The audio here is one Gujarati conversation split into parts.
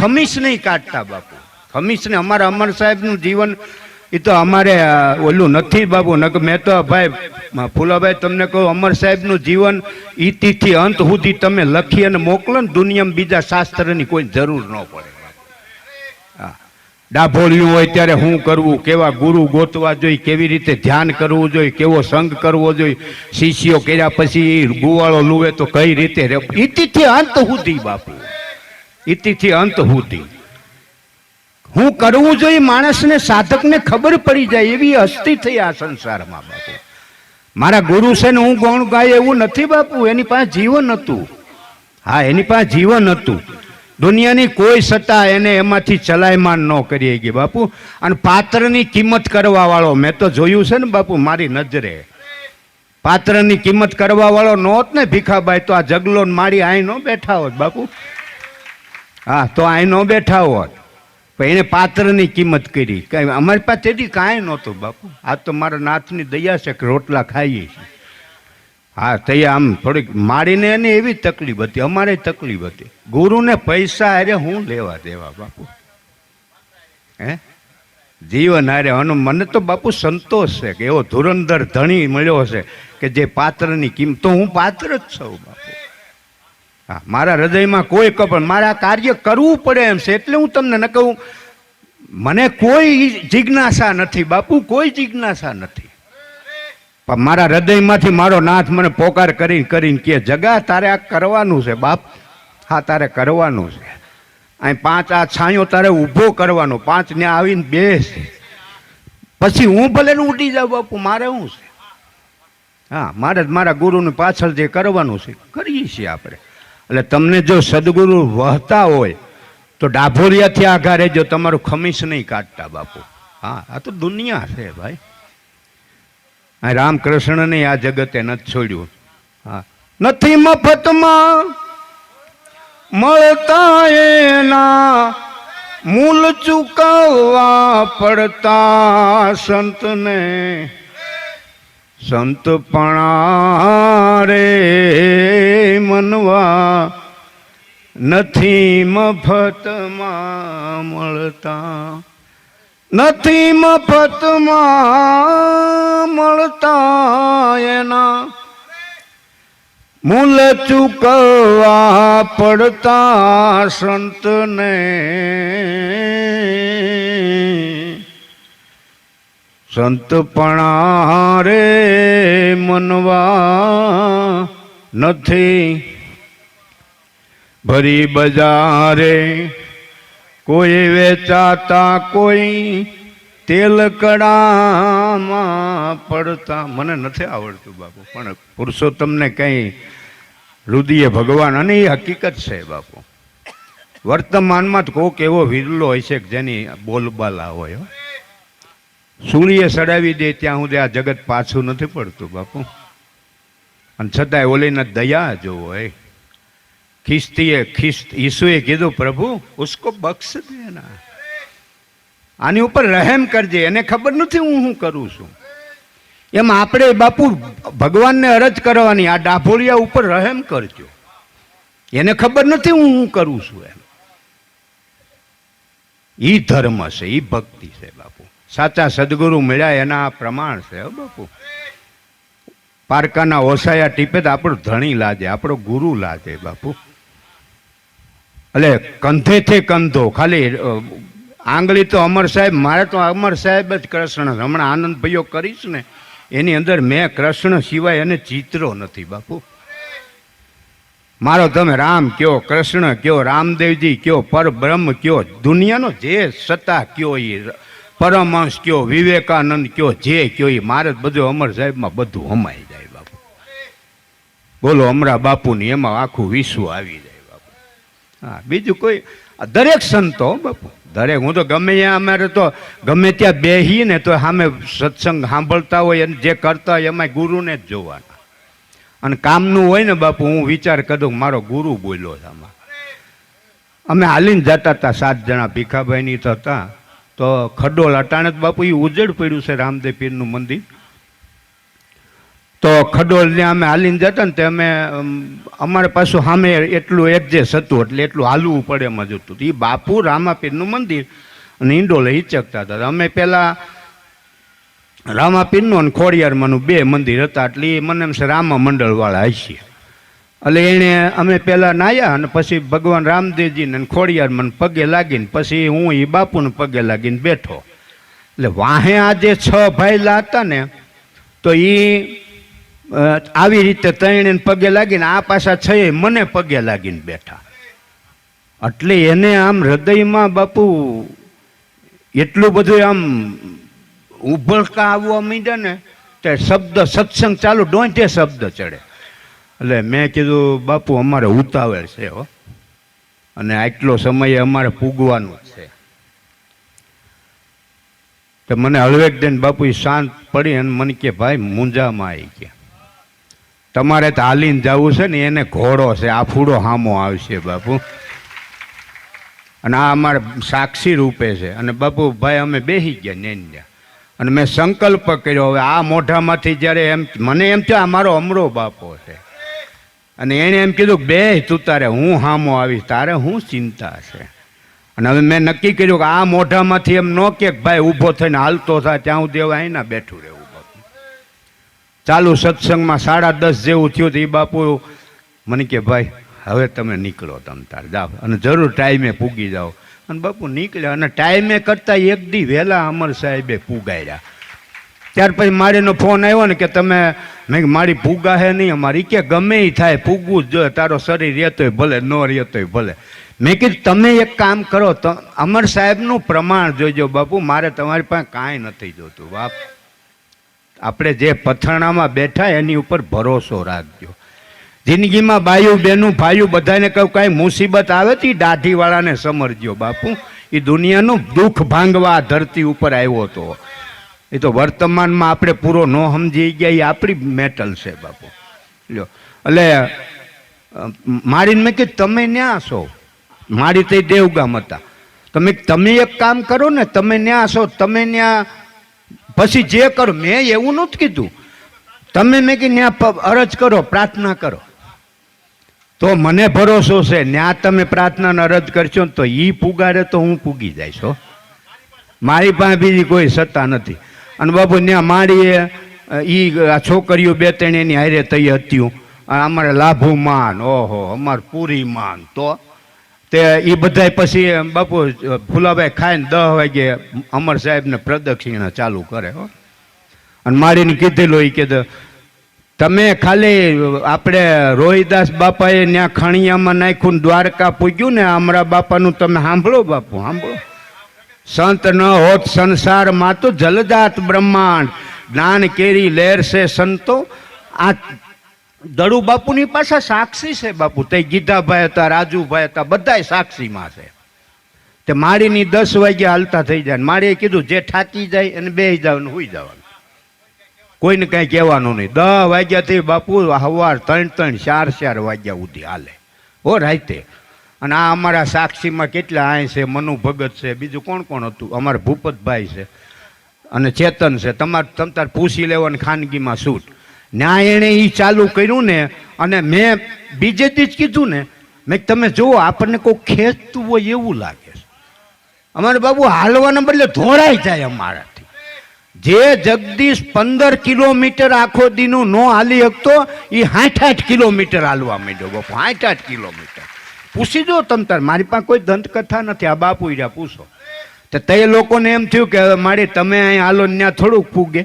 ખમીસ નહીં કાઢતા બાપુ, ખમીસ ને અમારા અમર સાહેબનું જીવન એ તો અમારે ઓલું નથી બાપુ. નક મેં તો ભાઈ ફૂલાભાઈ તમને કહું, અમર સાહેબનું જીવન ઇતિથી અંત સુધી તમે લખી અને મોકલો ને દુનિયામાં બીજા શાસ્ત્રની કોઈ જરૂર ન પડે. ડાભોળિયું હોય ત્યારે શું કરવું, કેવા ગુરુ ગોતવા જોઈએ, કેવી રીતે ધ્યાન કરવું જોઈએ, કેવો સંગ કરવો જોઈએ, શિષ્યો કર્યા પછી ગુવાળો લુવે તો કઈ રીતે ઇતિથી અંત સુધી બાપુ, ઇતિથી અંત સુધી હું કરવું જોઈએ માણસને, સાધકને ખબર પડી જાય એવી હસ્તી થઈ આ સંસારમાં બાપુ. મારા ગુરુ છે ને હું ગૌણ ગાય એવું નથી બાપુ, એની પાસે જીવન હતું. હા, એની પાસે જીવન હતું. દુનિયાની કોઈ સત્તા એને એમાંથી ચલાયમાન ન કરી ગઈ બાપુ. અને પાત્રની કિંમત કરવા વાળો મેં તો જોયું છે ને બાપુ, મારી નજરે પાત્રની કિંમત કરવા વાળો નહોત ને ભીખાભાઈ, તો આ જગલો મારી અહીં ન બેઠા હોત બાપુ. હા, તો અહીં ન બેઠા હોત. પણ એને પાત્રની કિંમત કરી. કઈ અમારી પાસે તેથી કાંઈ નહોતું બાપુ. આ તો મારા નાથની દયા છે કે રોટલા ખાઈએ છીએ. હા, તૈયાર આમ થોડીક મારીને એને એવી તકલીફ હતી, અમારે તકલીફ હતી. ગુરુને પૈસા હારે હું લેવા દેવા બાપુ, હે જીવન હારે. અને મને તો બાપુ સંતોષ છે કે એવો ધુરંધર ધણી મળ્યો છે કે જે પાત્રની કિંમત, તો હું પાત્ર જ છું બાપુ. હા, મારા હૃદયમાં કોઈ કપડ, મારા કાર્ય કરવું પડે એમ છે એટલે હું તમને ન કહું. મને કોઈ જિજ્ઞાસા નથી બાપુ, કોઈ જિજ્ઞાસા નથી. પણ મારા હૃદયમાંથી મારો નાથ મને પોકાર કરીને કરીને કે જગા તારે આ કરવાનું છે બાપ. હા, તારે કરવાનું છે. અહીં 5 આ છાંયો તારે ઊભો કરવાનો, 5 ને આવીને બેસ, પછી હું ભલે ઉડી જાઉં બાપુ, મારે શું છે. હા, મારે મારા ગુરુની પાછળ જે કરવાનું છે કરીએ છીએ આપણે. એટલે તમને જો સદગુરુ વહતા હોય તો ડાભોરિયાથી આઘા રહેજો, તમારું ખમીસ નહીં કાઢતા બાપુ. હા, આ તો દુનિયા છે ભાઈ. રામકૃષ્ણને આ જગતે નથી છોડ્યું. હા, નથી મફતમાં મળતા એના મૂલ ચૂકવવા પડતા સંતને, સંતપણા રે મનવા નથી મફતમાં મળતા, નથી મફતમાં મળતા એના મૂલ ચૂકવવા પડતા સંતને, સંતપણા રે મનવા નથી. ભરી બજારે કોઈ વેચાતા, કોઈ તેલ કડામાં પડતા. મને નથી આવડતું બાપુ, પણ પુરુષોત્તમને કંઈ હૃદય ભગવાન, અને એ હકીકત છે બાપુ. વર્તમાનમાં જ કોક એવો વિરલો હોય છે કે જેની બોલબાલા હોય. સૂર્ય સડાવી દે ત્યાં સુધી આ જગત પાછું નથી પડતું બાપુ. અને છતાંય ઓલીને દયા જોવો હોય. ઈસુએ કીધું પ્રભુ ઉસકો બક્ષ દેના, આની ઉપર રહેમ કરજે, એને ખબર નથી હું શું કરું છું. એમ આપણે બાપુ ભગવાનને અરજ કરવાની, આ ડાભોળિયા ઉપર રહેમ કરજો, એને ખબર નથી હું શું કરું છું. એમ ઈ ધર્મ છે, ઈ ભક્તિ છે બાપુ. સાચા સદગુરુ મળ્યા એના આ પ્રમાણ છે બાપુ. પારકાના ઓસાયા ટીપે તો આપણો ધણી લાજે, આપણો ગુરુ લાજે બાપુ. એટલે કંધેથી કંધો, ખાલી આંગળી તો અમર સાહેબ, મારે તો અમર સાહેબ જ કૃષ્ણ. હમણાં આનંદ ભયો કરીશ ને એની અંદર મેં કૃષ્ણ સિવાય એને ચિત્રો નથી બાપુ. મારો તમે રામ કયો, કૃષ્ણ કયો, રામદેવજી કયો, પરબ્રહ્મ કયો, દુનિયાનો જે સત્તા કયો, એ પરમહંસ કયો, વિવેકાનંદ કયો, જે કયો એ મારે બધું અમર સાહેબમાં બધું હમાઈ જાય બાપુ. બોલો અમરા બાપુની એમાં આખું વિશ્વ આવી જાય બાપુ. હા, બીજું કોઈ દરેક સંતો બાપુ, દરેક. હું તો ગમે ત્યાં, અમારે તો ગમે ત્યાં બેહીએ ને તો સામે સત્સંગ સાંભળતા હોય અને જે કરતા હોય એમાં ગુરુને જ જોવાના. અને કામનું હોય ને બાપુ, હું વિચાર કરું મારો ગુરુ બોલ્યો છે આમાં. અમે હાલીને જતા હતા 7 જણા, ભીખાભાઈની થતા તો ખડોલ અટાણે જ બાપુ એ ઉજળ પડ્યું છે રામદેવ પીરનું મંદિર. તો ખડોલ ને અમે હાલીને જતા ને તે અમે અમારે પાછું સામે એટલું એડજસ્ટ હતું એટલે એટલું હાલવું પડે એમ જ હતું. એ બાપુ રામાપીરનું મંદિર અને ઈંડોલે હિચકતા હતા. અમે પહેલાં રામાપીરનું અને ખોડિયારમાંનું બે મંદિર હતા એટલે એ મને એમ છે રામા મંડળવાળા હશે. એટલે એણે અમે પહેલાં નાહ્યા અને પછી ભગવાન રામદેવજીને ખોડિયારમાં પગે લાગીને પછી હું એ બાપુને પગે લાગીને બેઠો. એટલે વાહે આ જે 6 ભાઈલા હતા ને તો એ આવી રીતે ત્રણેને પગે લાગીને આ પાછા 6 મને પગે લાગીને બેઠા. એટલે એને આમ હૃદયમાં બાપુ એટલું બધું આમ ઉભળકા આવવા માંડ્યા ને તે શબ્દ સત્સંગ ચાલુ ડોંટે શબ્દ ચડે. એટલે મેં કીધું બાપુ અમારે ઉતાવળ છે હો અને આટલો સમય અમારે પૂગવાનું જ છે. તો મને હળવેક દઈને બાપુ શાંત પડી અને મને કે ભાઈ મૂંઝામાં આવી ગયા, તમારે તો હાલીને જવું છે ને, એને ઘોડો છે, આ ફૂડો હામો આવશે બાપુ, અને આ અમારે સાક્ષી રૂપે છે. અને બાપુ ભાઈ અમે બેસી ગયા નેન્યા અને મેં સંકલ્પ કર્યો હવે આ મોઢામાંથી જ્યારે એમ મને એમ થયું આ મારો અમરો બાપો છે અને એણે એમ કીધું બે તું તારે હું હામો આવીશ, તારે હું ચિંતા છે. અને હવે મેં નક્કી કર્યું કે આ મોઢામાંથી એમ ન કે ભાઈ ઊભો થઈને હાલતો થાય ત્યાં હું દેવા અહીંના બેઠું રહેવું. બાપુ ચાલુ સત્સંગમાં 10:30 જેવું થયું તો એ બાપુ મને કે ભાઈ હવે તમે નીકળો, તમે તાર જાઓ અને જરૂર ટાઈમે પૂગી જાઓ. અને બાપુ નીકળ્યા અને ટાઈમે કરતાં એક દી વહેલા અમર સાહેબે પૂગાડ્યા. ત્યાર પછી મારીનો ફોન આવ્યો ને કે તમે, મેં મારી પૂગા હે નહીં અમારી, કે ગમે એ થાય પૂગવું જ જોઈએ, તારો શરીર રહેતોય ભલે ન રહેતોય ભલે. મેં કીધું તમે એક કામ કરો તો અમર સાહેબનું પ્રમાણ જોઈજો બાપુ, મારે તમારી પાસે કાંઈ નથી જોતું બાપ. આપણે જે પથાણામાં બેઠા એની ઉપર ભરોસો રાખજો. જિંદગીમાં બાયું બેનું ભાઈઓ બધાને કહું કાંઈ મુસીબત આવે તો એ દાઢીવાળાને સમરજો બાપુ. એ દુનિયાનું દુઃખ ભાંગવા ધરતી ઉપર આવ્યો હતો. એ તો વર્તમાનમાં આપણે પૂરો ન સમજી ગયા, એ આપણી મેટલ છે બાપુ. લ્યો એટલે મારીને મેં કીધું તમે ન્યા છો, મારી તે દેવગામ હતા, તમે એક કામ કરો ને, તમે ન્યા છો, તમે ન્યા પછી જે કરો. મેં એવું નહોતું કીધું, તમે મેં કે ન્યા અરજ કરો, પ્રાર્થના કરો. તો મને ભરોસો છે ન્યા તમે પ્રાર્થનાને અરજ કરશો ને તો એ પુગાડે તો હું પૂગી જઈશ હો. મારી પાસે બીજી કોઈ સત્તા નથી. અને બાપુ ત્યાં મારીએ આ છોકરીઓ 2-3 એની હારે થઈ હતી. અમારે લાભુ માન, ઓહો અમારે પૂરી માન, તો તે એ બધા પછી બાપુ ફુલાભાઈ ખાઈને 10 વાગે અમર સાહેબને પ્રદક્ષિણા ચાલુ કરે હો. અને મારીને કીધેલું એ કે તમે ખાલી આપણે રોહિદાસ બાપાએ ત્યાં ખણિયામાં નાખ્યું દ્વારકા પૂગ્યું ને અમરા બાપાનું તમે સાંભળો બાપુ, સાંભળો. સંત ન હોત સંસારમાં તો જલજાત બ્રહ્માંડ, જ્ઞાન કેરી લહેર છે સંતો. આ દડુ બાપુની પાસે સાક્ષી છે બાપુ. તે ગીધાભાઈ હતા, રાજુભાઈ હતા, બધા સાક્ષીમાં છે. તે મારીની 10 વાગે હાલતા થઈ જાય. મારીએ કીધું જે થાકી જાય અને બેસી જવાનું, સુઈ જવાનું, કોઈને કાંઈ કહેવાનું નહીં. 10 વાગ્યાથી બાપુ સવાર 3-4 વાગ્યા સુધી હાલે હો રાતે. અને આ અમારા સાક્ષીમાં કેટલા આય છે, મનુ ભગત છે, બીજું કોણ કોણ હતું, અમારા ભૂપતભાઈ છે અને ચેતન છે. તમ તાર પૂછી લેવાનું ખાનગીમાં શૂટ. ન્યા એણે એ ચાલુ કર્યું ને અને મેં બીજે દી જ કીધું ને, મેં તમે જુઓ આપણને કોઈ ખેંચતું હોય એવું લાગે છે. અમારે બાબુ હાલવાના બદલે ધોળાઈ જાય અમારાથી. જે જગદીશ 15 કિલોમીટર આખો દીનું ન હાલી શકતો એ 60 કિલોમીટર હાલવા માંડ્યો બાપુ, 60 કિલોમીટર. પૂછી જો તમ તાર, મારી પાસે કોઈ દંતકથા નથી, આ બાપુ ઈરા પૂછો. તો તે લોકોને એમ થયું કે મારી તમે અહીં હાલો ત્યાં થોડુંક પૂગે,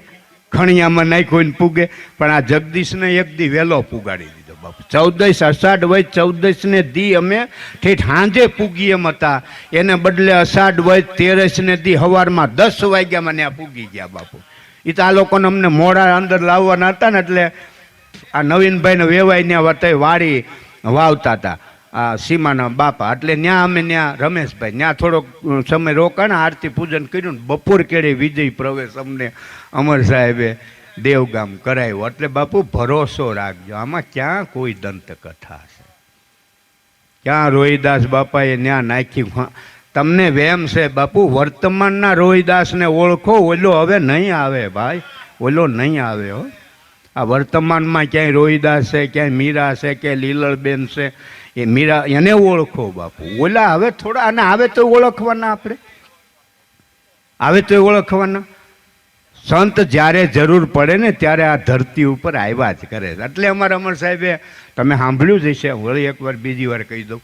ખણિયામાં નાખ્યું ને પૂગે. પણ આ જગદીશને એક દી વહેલો પૂગાડી દીધો બાપુ. 14 અષાઢ વય 14ને દી અમે ઠેઠ સાંજે પૂગી એમ હતા, એને બદલે અષાઢ વય 13ને દી સવારમાં 10 વાગ્યામાં ત્યાં પૂગી ગયા બાપુ. એ તો આ લોકોને અમને મોડા અંદર લાવવાના હતા ને એટલે આ નવીનભાઈને વેવાય ત્યાં વર્તાય વાડી વાવતા હતા આ સીમાના બાપા. એટલે ત્યાં અમે ત્યાં રમેશભાઈ ત્યાં થોડોક સમય રોકાણા, આરતી પૂજન કર્યું ને બપોર કેળે વિજય પ્રવેશ અમને અમર સાહેબે દેવગામ કરાવ્યો. એટલે બાપુ ભરોસો રાખજો, આમાં ક્યાં કોઈ દંતકથા છે, ક્યાં રોહિદાસ બાપાએ ત્યાં નાખ્યું. તમને વેમ છે બાપુ, વર્તમાનના રોહિદાસને ઓળખો, ઓલો હવે નહીં આવે ભાઈ, ઓલો નહીં આવે હો. આ વર્તમાનમાં ક્યાંય રોહિદાસ છે, ક્યાંય મીરા છે, કે લીલળબેન છે, એ મીરા એને ઓળખો બાપુ. ઓલા હવે થોડા અને આવે તો ઓળખવાના, આપણે આવે તો ઓળખવાના. સંત જ્યારે જરૂર પડે ને ત્યારે આ ધરતી ઉપર આવ્યા જ કરે. એટલે અમારા અમર સાહેબે, તમે સાંભળ્યું જ હશે, વળી એકવાર બીજી વાર કહી દઉં,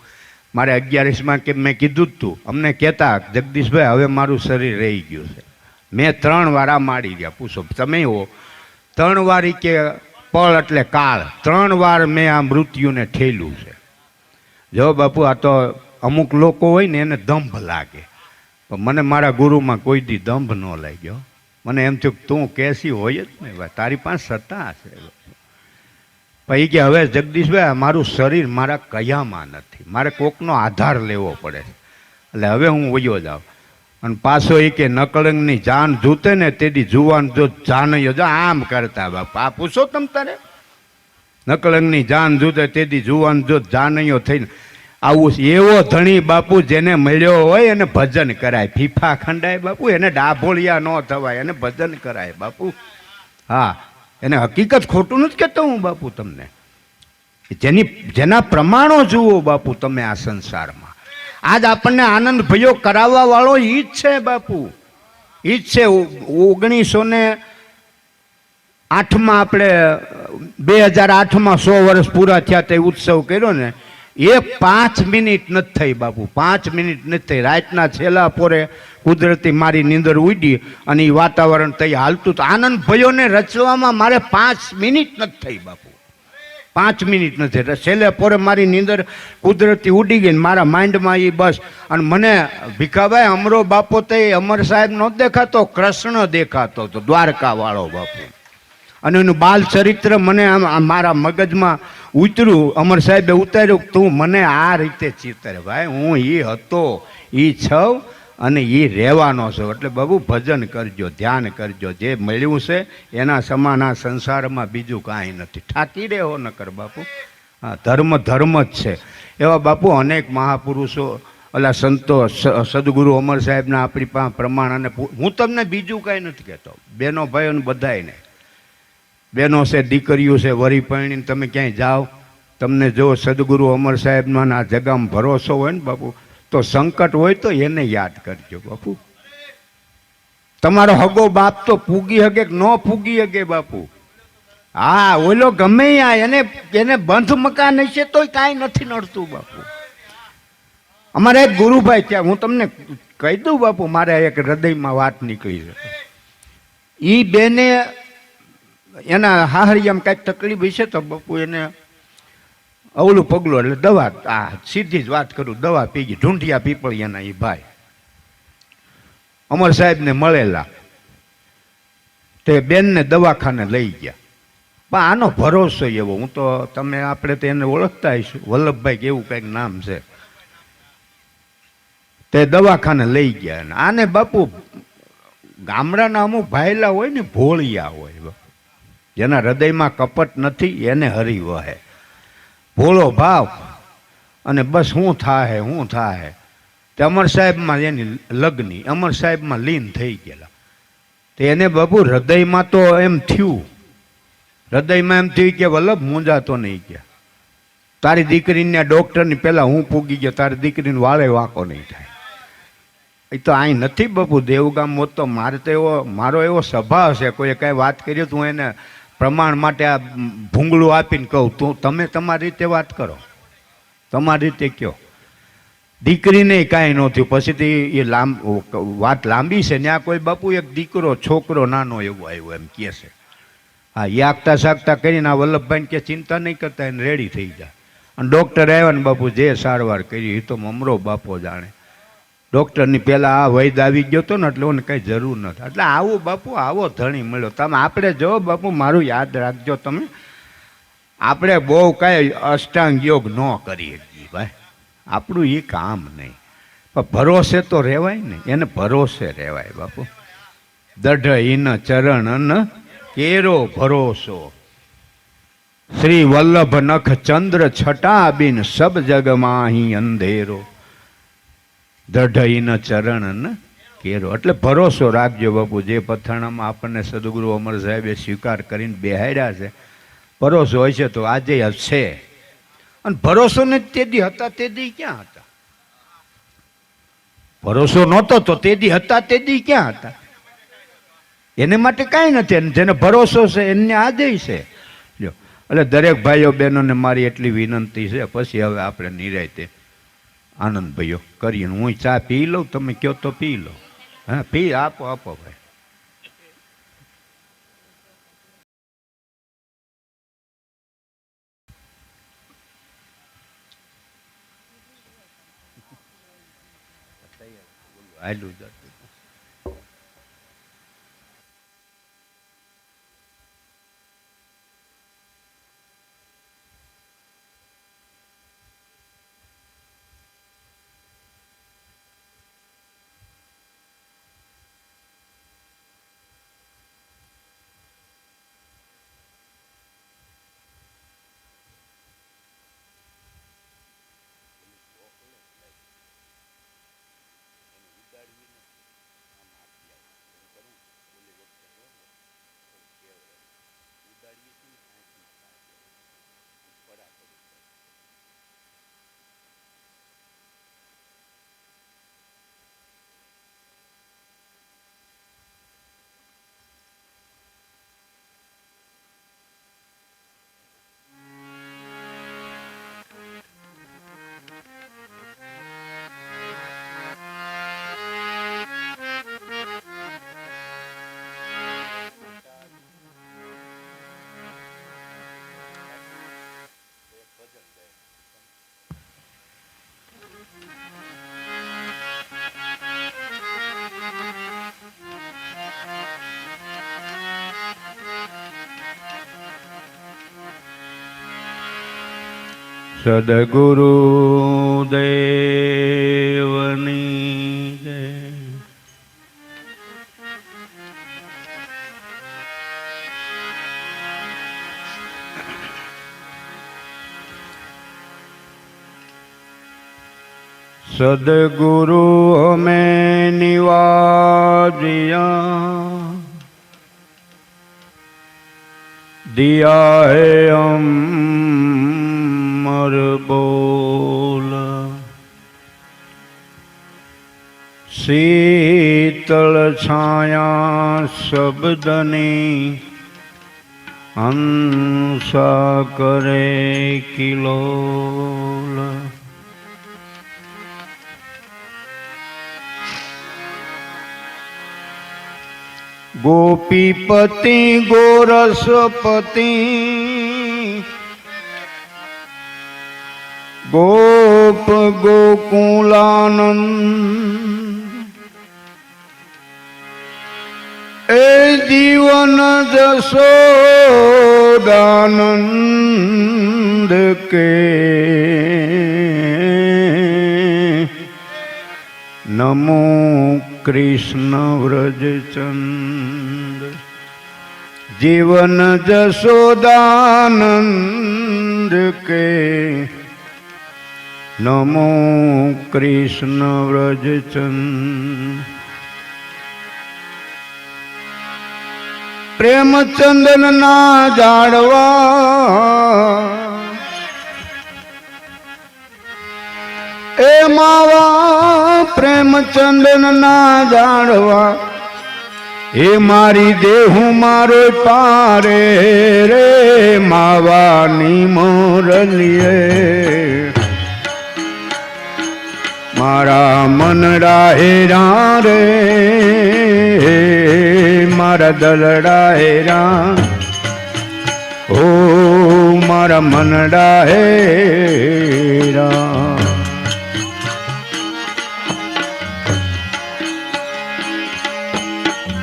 મારે 11માં કે મેં કીધું જ તું, અમને કહેતા જગદીશભાઈ હવે મારું શરીર રહી ગયું છે. મેં 3 વાર આ માડી ગયા. પૂછો તમે હો, 3 વાર કે પળ એટલે કાળ, 3 વાર મેં આ મૃત્યુને ઠેલ્યું છે. જો બાપુ આ તો અમુક લોકો હોય ને એને દંભ લાગે, પણ મને મારા ગુરુમાં કોઈ દી દંભ ન લાગ્યો. મને એમ થયું તું કેસી હોય જ નહીં, તારી પાસે સત્તા હશે. પછી કે હવે જગદીશભાઈ મારું શરીર મારા કયામાં નથી, મારે કોકનો આધાર લેવો પડે, એટલે હવે હું વયો જાઉં. અને પાછો એ કે નકળંગની જાન જૂતે ને તેડી જુવાન જો જાનયો જો આમ કરતા બાપા. આ પૂછો તમ તારે, નકળંગની જાન જૂતે તેડી જુવાન જો જાનયો થઈને આવું એવો ધણી બાપુ જેને મળ્યો હોય એને ભજન કરાય. ફીફા ખંડાય બાપુ, એને ડાભોળિયા ન થવાય, એને ભજન કરાય બાપુ. હા, એને હકીકત ખોટું નથી કહેતો હું બાપુ તમને. જેના પ્રમાણો જુઓ બાપુ તમે આ સંસારમાં. આજ આપણને આનંદ ભયો કરાવવા વાળો ઈ જ છે બાપુ, ઈ જ છે. 1908માં આપણે 2008માં 100 વર્ષ પૂરા થયા તે ઉત્સવ કર્યો ને, એ 5 મિનિટ નથી થઈ બાપુ, 5 મિનિટ નથી થઈ. રાતના છેલ્લા પોરે કુદરતી મારી નીંદર ઉડી અને એ વાતાવરણ તઈ હાલતું તો આનંદ ભયોને રચવામાં મારે 5 મિનિટ નથી થઈ બાપુ, 5 મિનિટ નથી. છેલ્લે પોરે મારી નીંદર કુદરતી ઉડી ગઈ ને મારા માઇન્ડમાં એ બસ. અને મને ભીખાભાઈ અમરો બાપો તે અમર સાહેબ નો દેખાતો, કૃષ્ણ દેખાતો હતો, દ્વારકા વાળો બાપુ. અને એનું બાલ ચરિત્ર મને મારા મગજમાં ઉતર્યું, અમર સાહેબે ઉતાર્યું, તું મને આ રીતે ચિતરે ભાઈ, હું એ હતો એ છવ અને એ રહેવાનો છો. એટલે બાબુ ભજન કરજો, ધ્યાન કરજો, જે મળ્યું છે એના સમાન આ સંસારમાં બીજું કાંઈ નથી. ઠાકી રહેવો નકર બાપુ. હા, ધર્મ ધર્મ જ છે. એવા બાપુ અનેક મહાપુરુષો, ઓલા સંતો, સદગુરુ અમર સાહેબના આપણી પાસે પ્રમાણ. અને હું તમને બીજું કાંઈ નથી કહેતો, બેનો ભાઈઓને બધાયને, બેનો છે, દીકરીઓ છે, વરી પરણીને તમે ક્યાંય જાઓ, તમને જો સદગુરુ અમર સાહેબનો આ જગામાં ભરોસો હોય ને બાપુ, તો સંકટ હોય તો એને યાદ કરજો બાપુ. તમારો હગો બાપ તો પૂગી હગે કે ન પૂગી હગે બાપુ. હા, ઓલો ગમે એને બંધ મકાન હશે તોય કાંઈ નથી નડતું બાપુ. અમારે એક ગુરુભાઈ ત્યાં, હું તમને કહી દઉં બાપુ, મારે એક હૃદયમાં વાત નીકળી છે. એ બેને એના હાહરિયામાં કાંઈક તકલીફ હશે તો બાપુ એને અવલું પગલું એટલે દવા, આ સીધી જ વાત કરું, દવા પી ગઈ. ઢૂંઢિયા પીપળિયાના એ ભાઈ અમર સાહેબને મળેલા, તે બેનને દવાખાને લઈ ગયા. પણ આનો ભરોસો એવો, હું તો તમે આપણે તો એને ઓળખતા હશું, વલ્લભભાઈ કે એવું કંઈક નામ છે. તે દવાખાને લઈ ગયા. આને બાપુ ગામડાના અમુક ભાઈલા હોય ને, ભોળિયા હોય, જેના હૃદયમાં કપટ નથી એને હરી વહે, ભોળો ભાવ. અને બસ શું થાય શું થાય. તે અમર સાહેબમાં એની લગ્ની અમર સાહેબમાં લીન થઈ ગયેલા. તો એને બાપુ હૃદયમાં તો એમ થયું, હૃદયમાં એમ થયું કે વલ્લભ મૂંઝાતો નહીં ગયા, તારી દીકરીને ડૉક્ટરની પહેલાં હું પૂગી ગયો, તારી દીકરીને વાળે વાંકો નહીં થાય. એ તો અહીં નથી બાપુ, દેવગામ હોત તો મારે તો એવો, મારો એવો સ્વભાવ છે, કોઈએ કાંઈ વાત કરી તો હું એને પ્રમાણ માટે આ ભૂંગળું આપીને કહું, તમે તમારી રીતે વાત કરો, તમારી રીતે કહો. દીકરીને કાંઈ ન થયું. પછીથી એ વાત લાંબી છે. ત્યાં કોઈ બાપુ એક દીકરો છોકરો નાનો એવો આવ્યો એમ કહે છે. હા, યાકતા સાકતા કરીને આ વલ્લભભાઈને કે ચિંતા નહીં કરતા, એને રેડી થઈ જાય. અને ડૉક્ટર આવ્યા ને બાપુ જે સારવાર કરી એ તો મમરો બાપો જાણે. ડૉક્ટરની પહેલાં આ વૈદ આવી ગયો હતો ને એટલે ઓને કંઈ જરૂર નથી. એટલે આવું બાપુ, આવો ધણી મળ્યો. તમે આપણે જો બાપુ, મારું યાદ રાખજો તમે, આપણે બહુ કાંઈ અષ્ટાંગ યોગ ન કરી શકીએ ભાઈ, આપણું એ કામ નહીં. પણ ભરોસે તો રહેવાય ને, એને ભરોસે રહેવાય બાપુ. દઢ ઈન ચરણ કેરો ભરોસો, શ્રી વલ્લભ નખ ચંદ્ર છટા બિન સબ જગ માહી અંધેરો. દઢઈન ચરણ કેરો એટલે ભરોસો રાખજો બાપુ. જે પથાણામાં આપણને સદગુરુ અમર સાહેબે સ્વીકાર કરીને બેહાડ્યા છે, ભરોસો હોય છે તો આજે હશે. અને ભરોસો ને તેદી હતા તેદી ક્યાં હતા? ભરોસો નહોતો તો તેદી હતા તેદી ક્યાં હતા? એને માટે કાંઈ નથી. જેને ભરોસો છે એને આજે છે. જો એટલે દરેક ભાઈઓ બહેનોને મારી એટલી વિનંતી છે. પછી હવે આપણે નિરાંતે આનંદ ભાઈઓ કરીએ. હું ચા પી લઉં, તમે કહો તો પી લો. હા પી આપો આપો ભાઈ. આયલું જતું સદગુરુ દેવની જય. સદગુરુ હમે નિવાજિયા દિયા હે અમર બોલ. શીતળ છાયા શબ્દની હંસા કરે કિલોલ. ગોપીપતિ ગોરસપતિ ગોપ ગોકુલાનંદ એ જીવન જશોદાનંદ કે નમો કૃષ્ણ વ્રજચંદ. જીવન જશોદાનંદ કે નમો કૃષ્ણ વ્રજચંદ. પ્રેમચંદન ના જાડવા એ માવા પ્રેમચંદન ના જાડવા એ મારી દેહું મારો પારે રે માવાની મોરલીએ. મારા મનડા હેરા રે મારા દલડા હેરા ઓ મારા મનડા હેરા.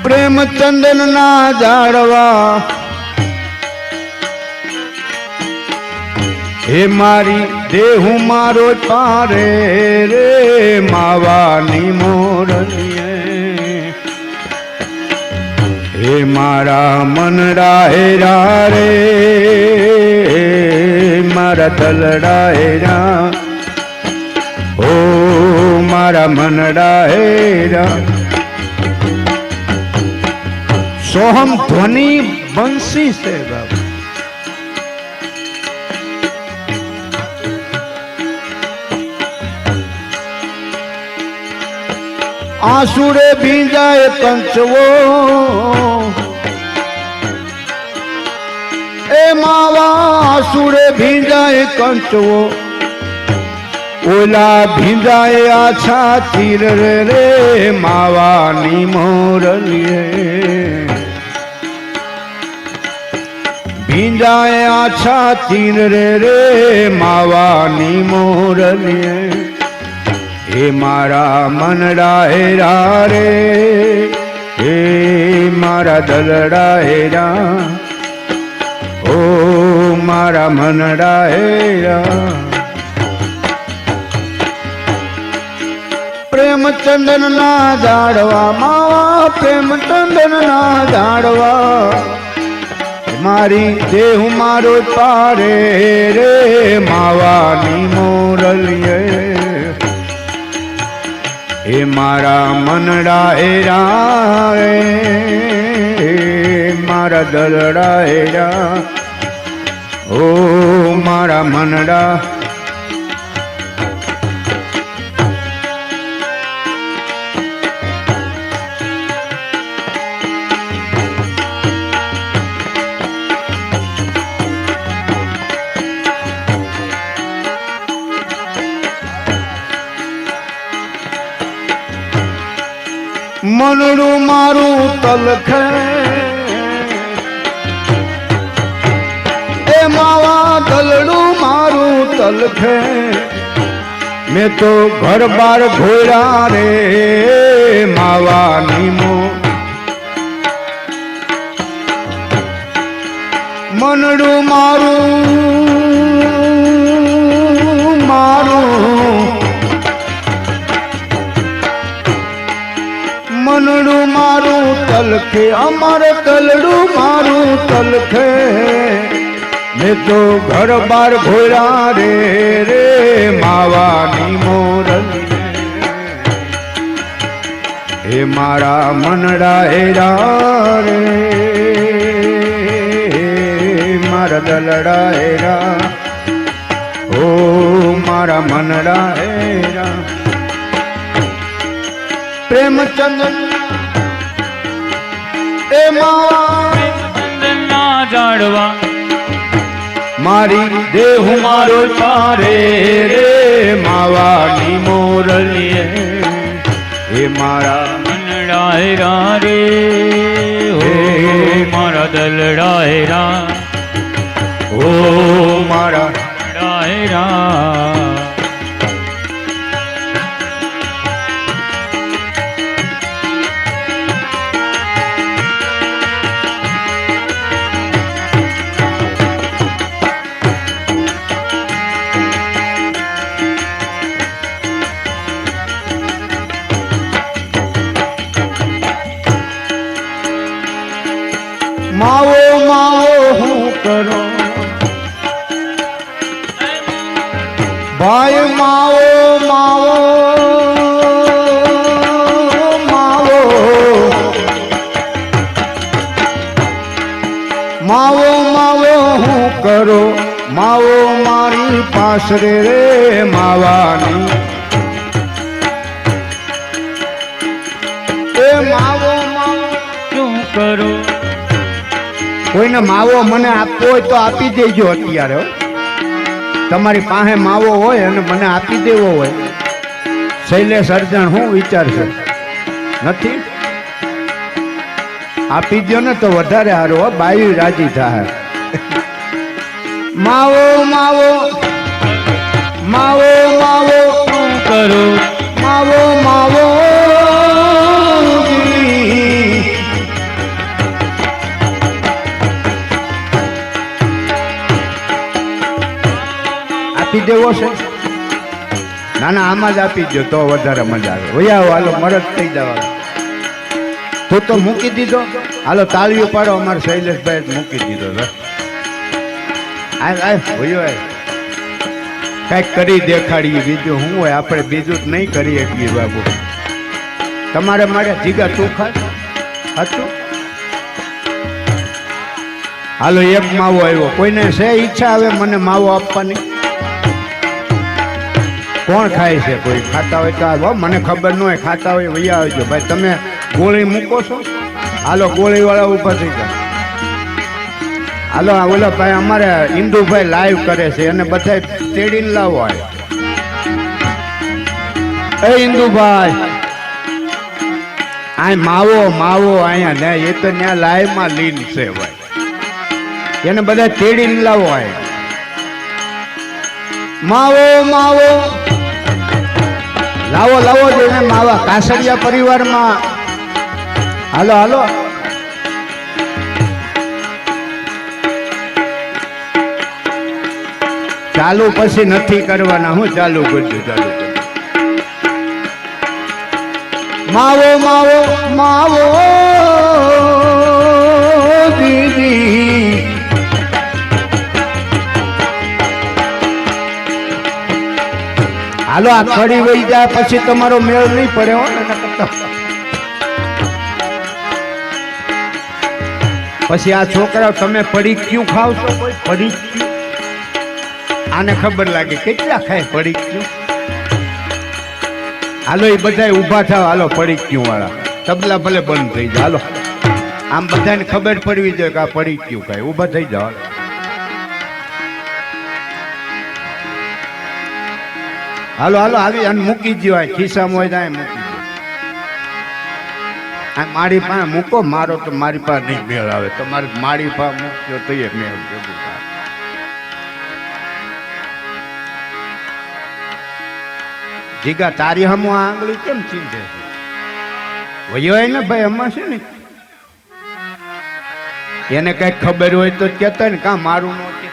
પ્રેમચંદન ના જાડવા હે મારી દેહું મારો પારે રે માવાની મોરલીએ. હે મારા મનડા હેરા રે મારા દલડા હેરા ઓ મારા મનડા હેરા સોહમ ધ્વનિ બંસી છે બાબા. આસુરે ભીંજાય કંચવો એ માવા આસુરે ભીંજાય કંચવો ઓલા ભીંજાય આછા તીર રે માવાની મોરલીએ ભીંજાય આછા તીર રે માવાની મોરલીએ હે મારા મનડા હેરા રે હે મારા દલડા હેરા ઓ મારા મનડા હેરા પ્રેમચંદન ના ઝાડવા માવા પ્રેમચંદન ના ઝાડવા મારી દેહ મારો પારે રે માવાની મોરલીએ હે મારા મનડા હેરા રે મારા દલડા હેરા ઓ મારા મનડા મનડું મારું તલખે એ માવા દલડું મારું તલખે મેં તો ઘર બાર ઘોડા રે માવાની મો મનડું મારું મનડું મારું તલખે અમારે તલડું મારું તલખે મેં તો ઘર બાર ઘોડા રે માવાની મોરલી હે મારા મનડા હેરા રે મારા દલડા હેરા ઓ મારા મનડા હેરા પ્રેમચંદન એ માવા જાડવા મારી દેહ મારો પારે રે માવાની મોરલીએ હે મારા મનડા હેરા રે હો મારા દલડા હેરા ઓ મારા મનડા હેરા માવો માવો હું કરો ભાઈ માવો માવો માવો માવો માવો હું કરો માવો મારી પાસરે રે માવાની એ માવો માવો શું કરું કોઈને માવો મને આપવો હોય તો આપી દેજો અત્યારે તમારી પાસે માવો હોય અને મને આપી દેવો હોય શૈલેષ અર્જણ શું વિચારશે નથી આપી દો ને તો વધારે સારું હો બાયું રાજી થાય માવો માવો માવો માવો શું કરું માવો માવો આપી દેવો છે ના ના આમાં જ આપી દો તો વધારે મજા આવે વયા હાલો મરદ થઈ જવા તું તો મૂકી દીધો હાલો તાળીઓ પાડો અમારે શૈલેષભાઈ મૂકી દીધો કઈક કરી દેખાડીએ બીજું શું હોય આપણે બીજું જ નહીં કરી શકીએ બાબુ તમારે મારે જીગા ચોખા હતું હાલો એક માવો આવ્યો, કોઈને છે ઈચ્છા આવે મને માવો આપવાની? કોણ ખાય છે? કોઈ ખાતા હોય તો આવો, મને ખબર ન હોય, ખાતા હોય વૈયા આવજો. ભાઈ તમે ગોળી મૂકો છો? હાલો ગોળી વાળા ઊભા થઈ ગયા. હાલો ઓલો ભાઈ અમારે ઇન્દુભાઈ લાઈવ કરે છે અને બધા તેડીને લાવો. એ ઇન્દુભાઈ આ માવો માવો અહીંયા ને એ તો ત્યાં લાઈવ માં લીન છે ભાઈ, એને બધા તેડીને લાવો. માવો માવો લાવો લાવો જોઈને માવા કાસડિયા પરિવારમાં. હાલો હાલો ચાલુ પછી નથી કરવાના. હું ચાલુ કરજો, ચાલુ કરજો. માવો માવો માવો દીદી, હાલો આ ખડી વહી જાય પછી તમારો મેળ નહીં પડે હો. પછી આ છોકરાઓ તમે પડી ક્યું ખાવ છો? કોઈ પડી ક્યું? આને ખબર લાગે કેટલા ખાય પડી ક્યું. હાલો એ બધા ઊભા થાવ. હાલો પડી ક્યું વાળા તબલા ભલે બંધ થઈ જાય. હાલો આમ બધાને ખબર પડવી જોઈએ કે આ પડી ક્યું ખાય. ઊભા થઈ જાવ. હાલો હાલો આવી અને મૂકી દો. આ ખિસ્સામાં હોય ત્યાં મૂકી દો. આ મારી પાસે મૂકો. મારો તો મારી પાસે નહીં મેળ આવે. તમારે મારી પાસે મૂકજો તો એ મેળ ભેગું થાય. જીગા તારી હમો આ આંગળી કેમ ચીંધે છે? વયો હોય ને ભાઈ હમણાં છે ને એને કઈ ખબર હોય તો કેતા ને કા મારું નો કે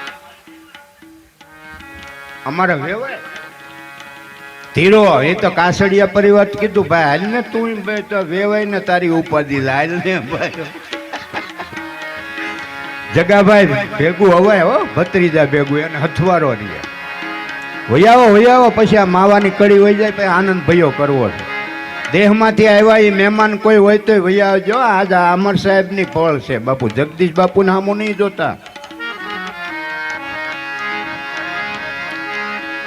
અમારે વેવાય ધીરો. એ તો કાસડિયા પરિવાર કીધું ભાઈ હાલ ને તું ભાઈ તો વેવાય ને તારી ઉપાધિ હાલ ને ભાઈ. જગાભાઈ ભેગું હવાય હો, ભત્રીજા ભેગું એને હથવારો રહે. વૈયાવો પછી આ માવાની કડી વહી જાય પછી આનંદ ભયો કરવો છે. દેહમાંથી આવ્યા એ મહેમાન કોઈ હોય તો વૈયા આવજો. આજ અમર સાહેબની ફળ છે. બાપુ જગદીશ બાપુ નામું નહીં જોતા.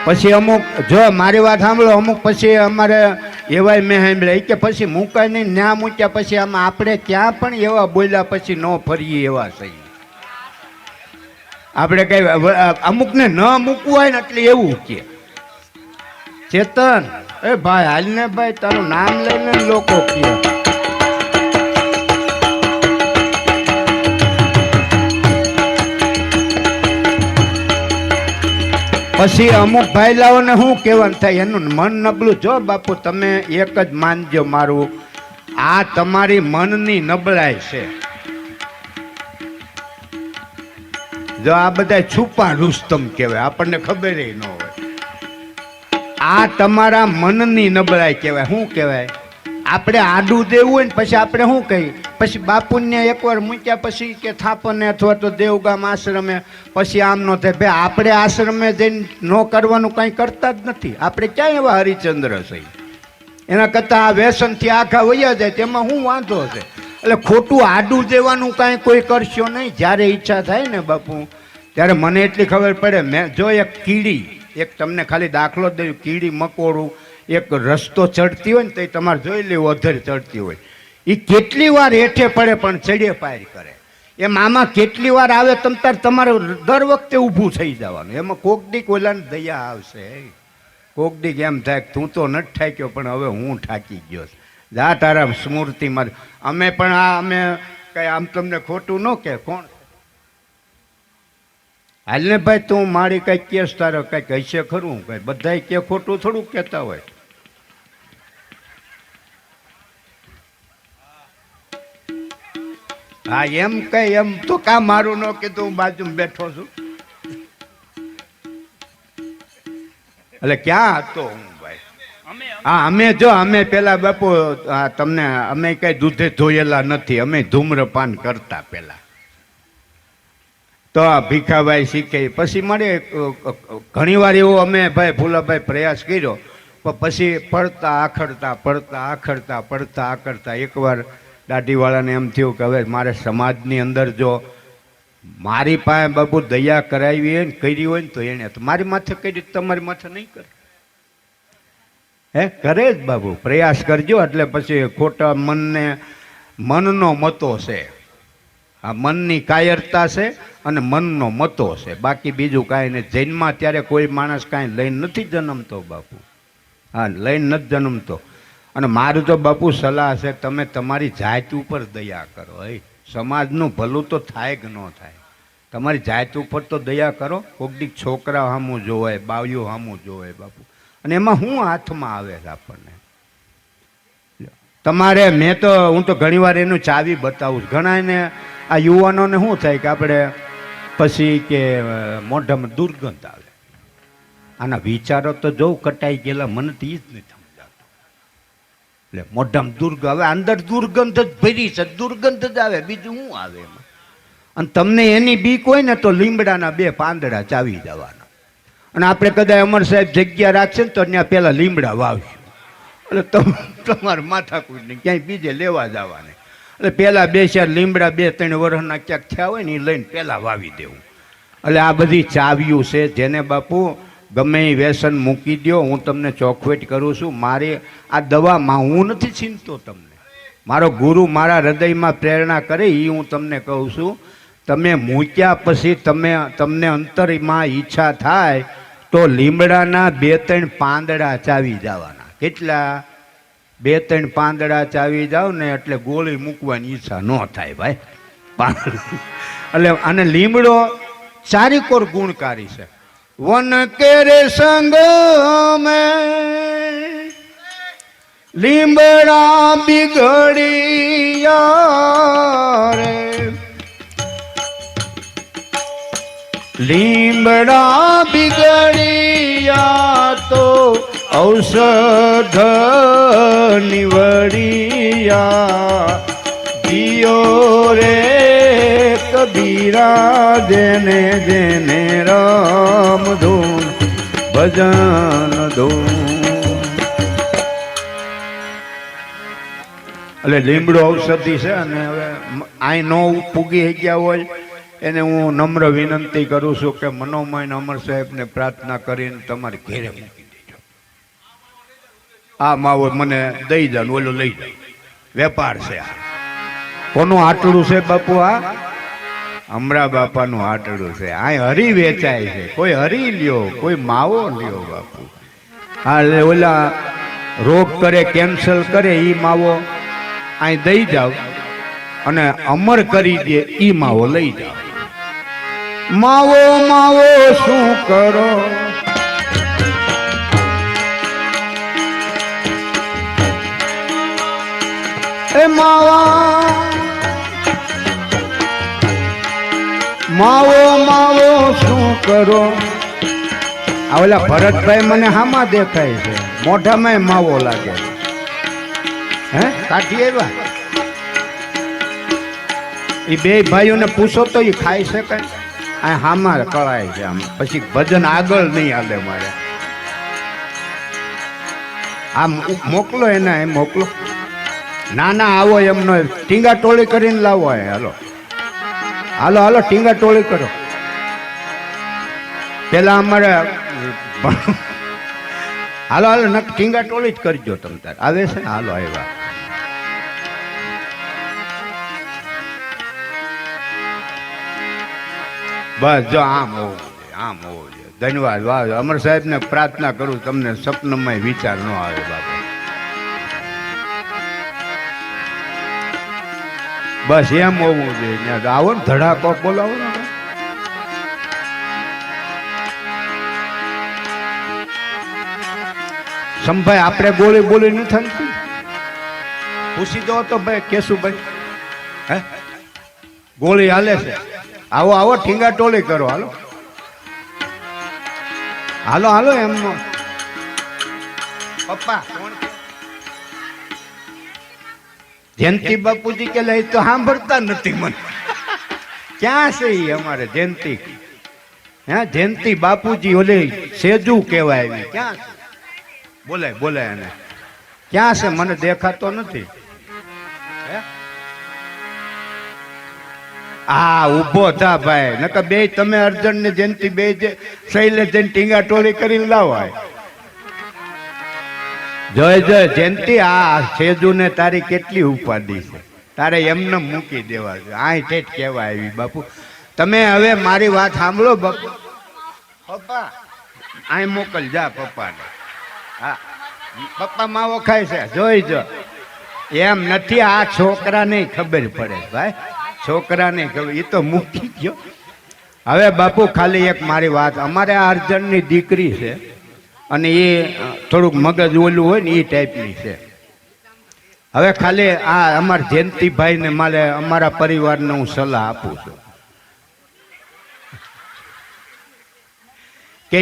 પછી અમુક જો મારી વાત સાંભળો, અમુક પછી અમારે એવાય મેં સાંભળ્યા કે પછી મૂકાય નહીં, ન્યા મૂક્યા પછી આમાં આપણે ક્યાં પણ એવા બોલ્યા પછી ન ફરીએ એવા સહી. આપણે કઈ અમુકને ન મૂકવું હોય ને એટલે એવું કે ચેતન એ ભાઈ હાલ ને ભાઈ તારું નામ લઈને લોકો કે પછી અમુક ભાઈલાઓને શું કહેવાનું થાય એનું મન નબળું. જો બાપુ તમે એક જ માનજો મારું, આ તમારી મનની નબળાઈ છે. જો આ બધા છુપા રુસ્તમ કહેવાય, આપણને ખબર ન હોય. આ તમારા મનની નબળાઈ કહેવાય. શું કહેવાય? આપણે આડું દેવું હોય ને પછી આપણે શું કહી, પછી બાપુને એકવાર મૂક્યા પછી કે થાપને અથવા તો દેવગામ આશ્રમે પછી આમ ન થાય. ભાઈ આપણે આશ્રમે જઈને ન કરવાનું કંઈ કરતા જ નથી. આપણે ક્યાં એવા હરિચંદ્ર છે? એના કરતાં આ વ્યસનથી આખા વયા જાય તેમાં શું વાંધો છે? એટલે ખોટું આડું દેવાનું કાંઈ કોઈ કરશો નહીં. જ્યારે ઈચ્છા થાય ને બાપુ ત્યારે મને એટલી ખબર પડે. મેં જો એક કીડી, એક તમને ખાલી દાખલો જ દઉં, કીડી મકોડું એક રસ્તો ચડતી હોય ને તો તમારે જોઈ લેવું અધર ચડતી હોય એ કેટલી વાર હેઠે પડે પણ ચડે પાર કરે. એમ આમાં કેટલી વાર આવે તમારે દર વખતે ઊભું થઈ જવાનું. એમાં કોક દીક ઓલાને દયા આવશે, કોક દીક એમ થાય તું તો નથી ઠાક્યો પણ હવે હું ઠાકી ગયો. જા તારા સ્મૃતિ મારી. અમે પણ અમે કઈ આમ તમને ખોટું ન કે કોણ હાલ ને ભાઈ તું મારી કઈ કેસ તારો કઈક હશે ખરું? કઈ બધા કે ખોટું થોડું કહેતા હોય. હા એમ કઈ એમ તો કા મારું ન કીધું, હું બાજુમાં બેઠો છું. એટલે ક્યાં હતો હું ભાઈ? હા અમે જો અમે પેલા બાપુ તમને અમે કઈ દૂધે ધોયેલા નથી. અમે ધૂમ્રપાન કરતા પેલા તો આ ભીખાભાઈ શીખે પછી મળે ઘણી વાર એવો અમે ભાઈ ફૂલાભાઈ પ્રયાસ કર્યો પણ પછી પડતા આખડતા એકવાર દાઢીવાળાને એમ થયું કે હવે મારે સમાજની અંદર જો મારી પાસે બાપુ દયા કરાવી હોય ને કરી હોય ને તો એને તો મારી માથે કરી તમારી માથે નહીં કરે. હે કરે જ બાપુ, પ્રયાસ કરજો. એટલે પછી ખોટા મનનો મતો છે, આ મનની કાયરતા છે અને મનનો મતો છે, બાકી બીજું કાંઈ નહીં. જન્મમાં ત્યારે કોઈ માણસ કાંઈ લઈને નથી જન્મતો બાપુ, હા લઈને નથી જન્મતો. અને મારું તો બાપુ સલાહ છે, તમે તમારી જાત ઉપર દયા કરો. હે સમાજનું ભલું તો થાય કે ન થાય, તમારી જાત ઉપર તો દયા કરો. કોઈક છોકરા સામું જોવાય, બાવ્યું સામું જોવાય બાપુ, અને એમાં શું હાથમાં આવે છે આપણને. તમારે હું તો ઘણી વાર એનું ચાવી બતાવું છું. ઘણા એને આ યુવાનોને શું થાય કે આપણે પછી કે મોઢામાં દુર્ગંધ આવે. આના વિચારો તો જોઉં કટાઈ ગયેલા, મને તો એ જ નથી સમજાતું. એટલે મોઢામાં દુર્ગંધ આવે, અંદર દુર્ગંધ જ ભરી છે, દુર્ગંધ જ આવે, બીજું શું આવે એમાં. અને તમને એની બીક હોય ને તો લીમડાના 2 પાંદડા ચાવી જવાના. અને આપણે કદાચ અમર સાહેબ જગ્યા રાખશે ને તો ત્યાં પેલા લીમડા વાવશું. એટલે તમારે માથાકૂટ નહીં, ક્યાંય બીજે લેવા જવાને. એટલે પેલા 2-4 લીમડા 2-3 વર્ષના ક્યાંક થયા હોય ને એ લઈને પેલા વાવી દેવું. એટલે આ બધી ચાવ્યું છે. જેને બાપુ ગમે એ વ્યસન મૂકી દો. હું તમને ચોખવટ કરું છું. મારી આ દવામાં હું નથી ચીંધતો તમને, મારો ગુરુ મારા હૃદયમાં પ્રેરણા કરે એ હું તમને કહું છું. તમે મૂક્યા પછી તમને અંતરમાં ઈચ્છા થાય તો લીમડાના 2-3 પાંદડા ચાવી જવાના. કેટલા? 2-3 પાંદડા ચાવી જાવ ને એટલે ગોળી મૂકવાની ઈચ્છા ન થાય ભાઈ. એટલે અને લીમડો ચારિકોર ગુણકારી છે. વન કેરે સંગ મેં લીમડા બિગડિયા રે, લીમડા બિગડિયા તો ઔષધ નિવડિયા. દિયો રે કબીરા જેને જેને રામ ધૂન ભજન ધૂન. એટલે લીમડો ઔષધિ છે. અને હવે આઈ નો પૂગી ગયા હોય એને હું નમ્ર વિનંતી કરું છું કે મનોમય અમર સાહેબને પ્રાર્થના કરીને તમારે ઘેરે મૂકી દેજો. આ માવો મને દઈ જાવ, ઓલો લઈ જાવ. વેપાર છે આ. કોનું આટલું છે બાપુ? આ અમરા બાપાનું આટલું છે. આ હરી વેચાય છે. કોઈ હરી લ્યો, કોઈ માવો લ્યો બાપુ. હા ઓલા રોગ કરે, કેન્સલ કરે એ માવો અહીં દઈ જાવ અને અમર કરી દે એ માવો લઈ જાવ. માવો માવો શું કરો, એ માવા માવો માવો શું કરો. આ ઓલા ભરતભાઈ મને હામાં દેખાય છે, મોઢામાં માવો લાગે. હે કાઢી આવ્યા? એ 2 ભાઈઓને પૂછો તો એ ખાઈ શકાય? આ હામાં કળાય છે. આમ પછી ભજન આગળ નહીં હાલે મારે. આ મોકલો એના, એમ મોકલો. ના ના આવો એમનો ટીંગા ટોળી કરીને લાવો. હાલો હાલો હાલો ટીંગા ટોળી કરો. પેલા અમારે હાલો હાલો ન ટીંગા ટોળી જ કરજો તમે તાર. આવે છે ને? હાલો આવ્યા. બસ જો આમ હોવું જોઈએ, આમ હોવું જોઈએ. ધન્યવાદ. વાહ, અમર સાહેબને પ્રાર્થના કરું તમને સપનામાં વિચાર ન આવે બાપા. બસ એમ હોવું જોઈએ. આવો ને ધડાકો બોલાવો ને. સંભાઈ આપણે ગોળી બોલી નથી થતી. પૂછી દો તો ભાઈ કેશુભાઈ, હે ગોળી હાલે છે? આવો આવો ઠીંગા ટોળી કરો. હાલો હાલો હાલો. એમ પપ્પા જયંતિ બાપુજી કે લઈ તો સાંભળતા નથી મને. ક્યાં છે ઈ અમારે જયંતિ? હે જયંતિ બાપુજી ઓલે સેજુ કહેવાય એવી ક્યાં છે? બોલાય બોલાય એને. ક્યાં છે? મને દેખાતો નથી. હે આ ઊભો થા ભાઈ, નકર બે તમે અર્જુન ને જયંતિ બે જે શૈલે જઈને ટીંગા ટોળી કરીને લાવો. જય જય જયંતિ, આ સેજુ ને તારી કેટલી ઉપાધિ છે, તારે એમને મૂકી દેવા છે. આ ઠેઠ કેવા આવી બાપુ. તમે હવે મારી વાત સાંભળો બાપુ. પપ્પા આ મોકલ જા પપ્પાને. હા પપ્પા માવો ખાય છે, જોઈ જો. એમ નથી, આ છોકરાને ખબર પડે ભાઈ, છોકરાને ખબર, એ તો મૂકી ગયો. હવે બાપુ ખાલી એક મારી વાત, અમારે આ અર્જનની દીકરી છે અને એ થોડુંક મગજ ઓલું હોય ને એ ટાઈપની છે. હવે ખાલી આ અમારા જયંતિભાઈને મારે અમારા પરિવારને હું સલાહ આપું છું કે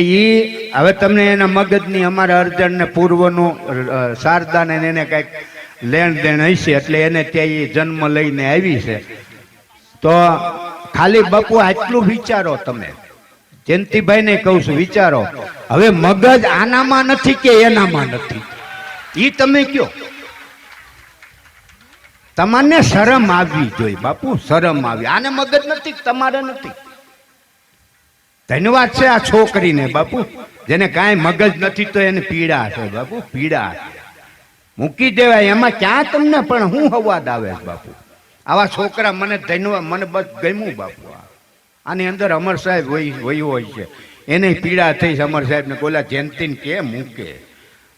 હવે તમને એના મગજની અમારા અર્જનને પૂર્વનું શારદાને એને કંઈક લેણ દેણ હશે એટલે એને ત્યાં એ જન્મ લઈને આવી છે. તો ખાલી બાપુ આટલું વિચારો તમે, જયંતિભાઈને કહું છું વિચારો. હવે મગજ આનામાં નથી કે એનામાં નથી, એ તમે કયો. તમારે શરમ આવવી જોઈએ બાપુ, શરમ આવી. આને મગજ નથી, તમારે નથી. ધન્યવાદ છે આ છોકરીને બાપુ, જેને કાંઈ મગજ નથી તો એને પીડા છે બાપુ, પીડા. મૂકી દેવાય એમાં, ક્યાં તમને પણ હું હવાદ આવે બાપુ. આવા છોકરા મને ધન્યવાદ, મને બસ ગમ્યું બાપુ. આની અંદર અમર સાહેબ વયું હોય છે, એને પીડા થઈ છે અમર સાહેબને. બોલા જયંતિને કે મૂકે,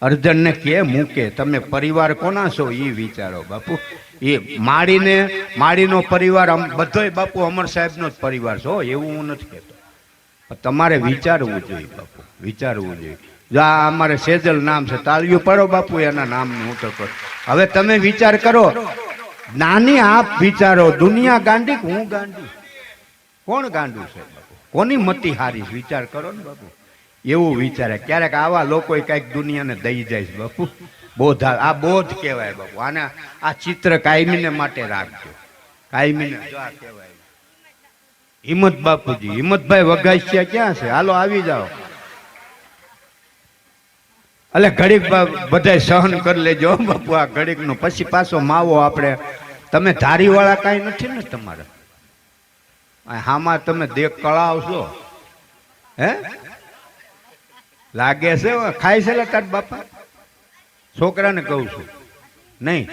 અર્જનને કે મૂકે. તમે પરિવાર કોના છો એ વિચારો બાપુ. એ માળીનો પરિવાર બધોય બાપુ અમર સાહેબનો જ પરિવાર છો, એવું હું નથી કહેતો. તમારે વિચારવું જોઈએ બાપુ, વિચારવું જોઈએ. જો આ અમારે સેજલ નામ છે, તાળીઓ પાડો બાપુ એના નામની. હું તો કરું. હવે તમે વિચાર કરો, નાની આપ વિચારો. દુનિયા ગાંડી, હું ગાંડી, કોણ ગાંડું છે બાપુ? કોની મતી હારી? વિચાર કરો ને બાપુ. એવું વિચારે ક્યારેક આવા લોકો કઈક દુનિયાને દઈ જાય છે બાપુ. બોધ, આ બોધ કહેવાય બાપુ. આને આ ચિત્ર કાયમીને માટે રાખજો, કાયમીને. જો આ કહેવાય હિંમત બાપુજી, હિંમતભાઈ વઘાસિયા ક્યાં છે? હાલો આવી જાઓ. એટલે ઘડીક બધા સહન કરી લેજો બાપુ, આ ઘડીક નો પછી પાછો માવો આપણે. તમે ધારીવાળા કાંઈ નથી ને તમારે? હામાં તમે દેખ કળાવશો હે? લાગે છે ખાય છે તાર બાપા? છોકરાને કહું છું નહીં.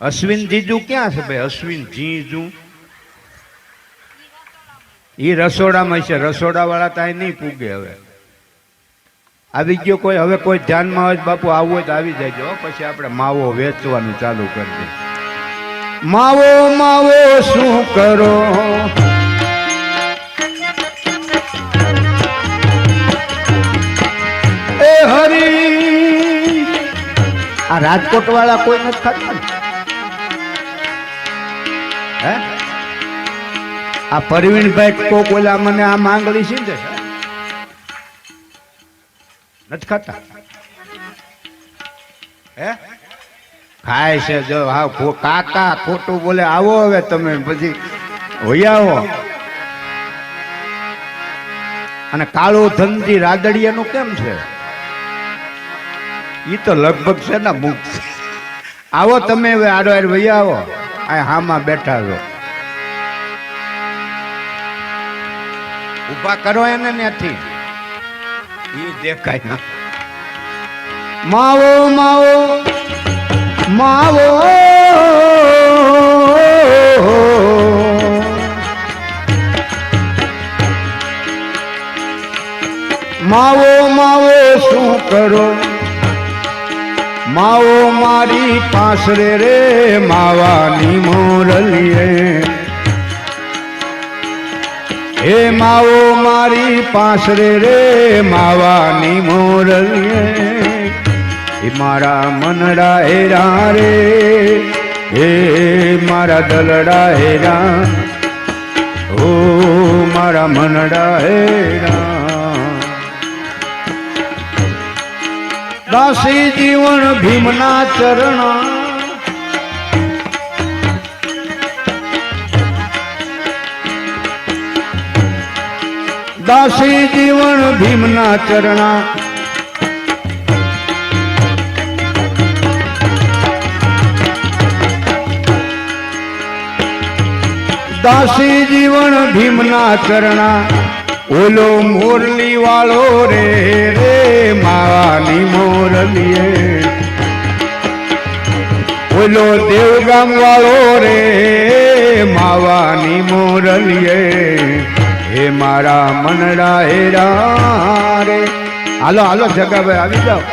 અશ્વિન જીજુ ક્યાં છે ભાઈ? અશ્વિન જીજુ એ રસોડામાં છે, રસોડા વાળા ત્યાં નહીં પૂગે. હવે આવી ગયો કોઈ? હવે કોઈ ધ્યાનમાં હોય બાપુ, આવવું હોય તો આવી જાય. પછી આપણે માવો વેચવાનું ચાલુ કરી દઈએ. માવો માવો શું કરો, એ હરી. આ રાજકોટ વાળા કોઈ નથી ખાતા હે? આ પરવીણભાઈ કોક ઓલા મને આ માંગણી છે ને નથી ખાતા હે? ખાય છે. જો હા કાકા ખોટું બોલે. આવો હવે તમે પછી હોય આવો. અને કાળો ધનજી રાદડિયાનું કેમ છે? ઈ તો લગભગ છે ને મુખ. આવો તમે હવે આડો આડ ભાઈ આવો. આ હામાં બેઠા છો, ઉભા કરો એને ત્યાંથી. ઈ દેખાય. માવો માવો માવો માવો માવો શું કરો, માવો મારી પાસરે રે માવાની મોરલીએ. હે માવો મારી પાસરે રે માવાની મોરલીએ. એ મારા મનડા હેરા રે, હે મારા દલડા હેરા, ઓ મારા મનડા હેરા. દાસી જીવન ભીમના ચરણા, દાસી જીવન ભીમના ચરણા. દાસી જીવન ભીમના ચરણા ઓલો મોરલી વાળો રે રે માવાની મોરલીએ ઓલો દેવગામ વાળો રે માવાની મોરલીએ હે મારા મનડા હેરા રે હાલો હાલો જગાભાઈ આવી જાઓ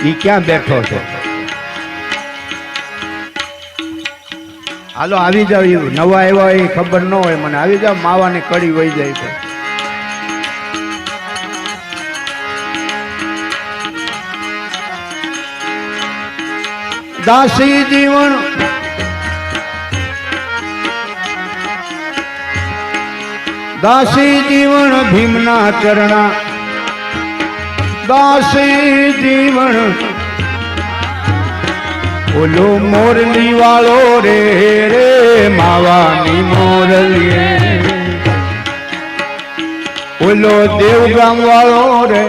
ઈ ક્યાં બેઠો છે હાલો આવી જાવ નવા આવ્યા એ ખબર ન હોય મને આવી જાવ માવાની કડી વહી જાય છે દાસી જીવન દાસી જીવન ભીમના ચરણા દાસી જીવન ઓલો મોરલી વાળો રે રે માવાની મોરલીએ ઓલો દેવગામ વાળો રે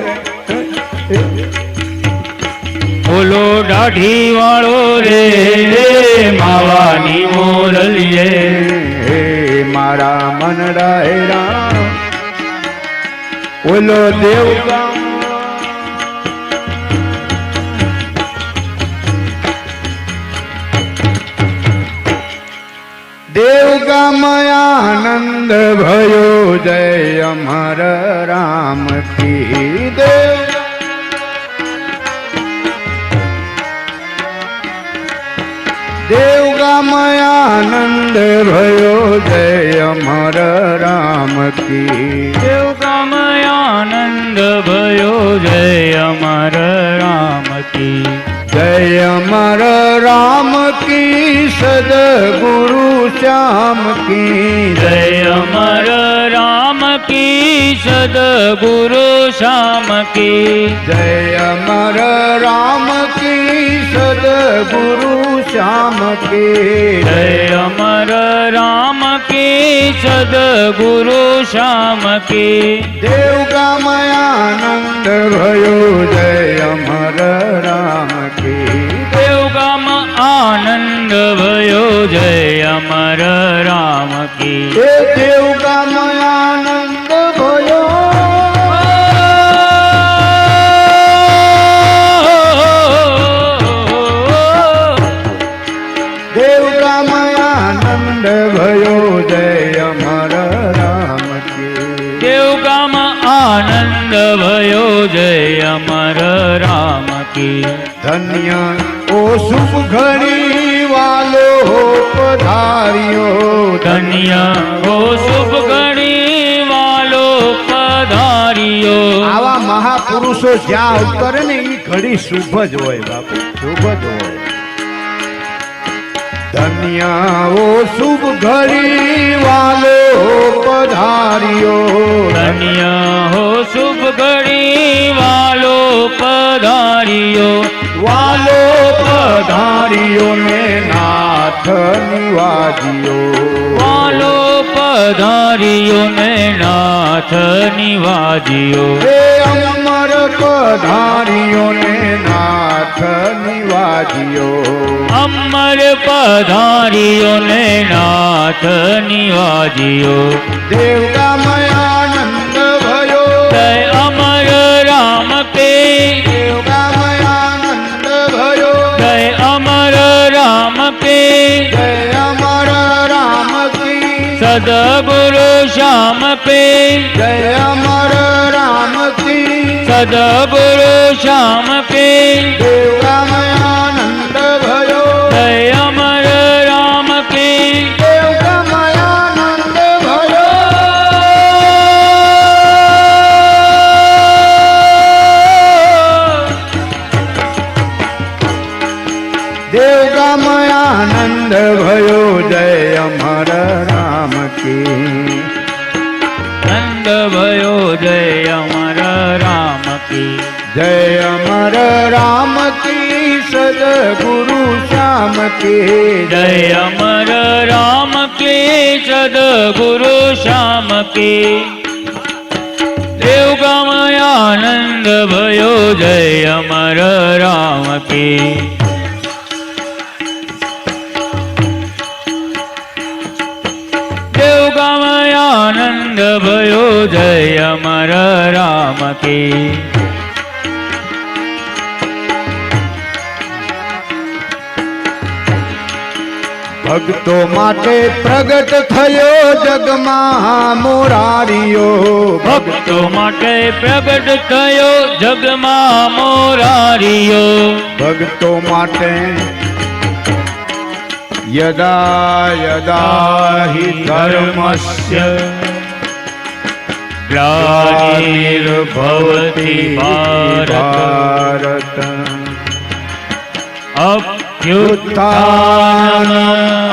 ઓલો દાઢી વાળો રે રે માવાની મોરલીએ હે મારા મનડા હેરા ઓલો દેવગામ દેવગામ આનંદ ભયો જય અમર રામ કી દેવ દેવગામ આનંદ ભયો જય અમર રામ કી દેવગામ આનંદ ભયો જય અમર રામ કી જય અમર રામ કી સદગુરુ શ્યામ કી જય અમર રામ કી સદગુરુ શ્યામ કી જય અમર રામ કી સદગુરુ શ્યામ કી જય અમર રામ કી સદગુરુ શ્યામ કી દેવગામ આનંદ ભયો જય અમર રામ કી દેવગામ આનંદ ભયો જય અમર રામ કી એ દેવગામ આનંદ ભયો દેવગામ આનંદ ભયો જય અમર રામ કી દેવગામ આનંદ ભયો જય અમર રામ કી ધન્ય ઓ શુભ ઘડી વાલો પધાર્યો ધન્ય હો શુભ ઘડી વાલો પધાર્યો આવા મહાપુરુષો જ્યાં અવતરે ને એ ઘડી શુભ જ હોય બાપુ શુભ જ હોય ધન્ય ઓ શુભ ઘડી વાલો પધાર્યો ધન્ય હો શુભ ઘડી વાલો પધાર્યો વાલો પધાર્યો ને નાથ નિવાજ્યો વાલો પધાર્યો ને નાથ નિવાજ્યો હે અમર પધાર્યો ને નાથ નિવાજ્યો અમર પધાર્યો ને નાથ નિવાજ્યો દેવગામ આનંદ ભયો જય અમર રામ કે દેવગામ આનંદ ભયો જય અમર રામ કે જય અમર રામ કી સદગુરુ શ્યામ કે જય અમર રામ કી સદગુરુ શ્યામ કે દેવગામ આનંદ ભયો જય અમર રામ કે દેવગામ આનંદ ભયો દેવગામ આનંદ ભયો જય અમર રામ કી નંદ ભયો જય અમર રામ કી જય અમર રામ કી સદગુરુ શ્યામ કી જય અમર રામ કે સદગુરુ શ્યામ કે દેવગામ આનંદ ભયો જય અમર રામ કે भयो जय अमर राम की ભક્તો માટે પ્રગટ થયો જગમાં મોરારીઓ ભક્તો માટે પ્રગટ થયો જગમાં મોરારીઓ ભક્તો માટે યદા યદા હિ ધર્મસ્ય ગ્લાનિર્ભવતિ ભારત યુત્થાન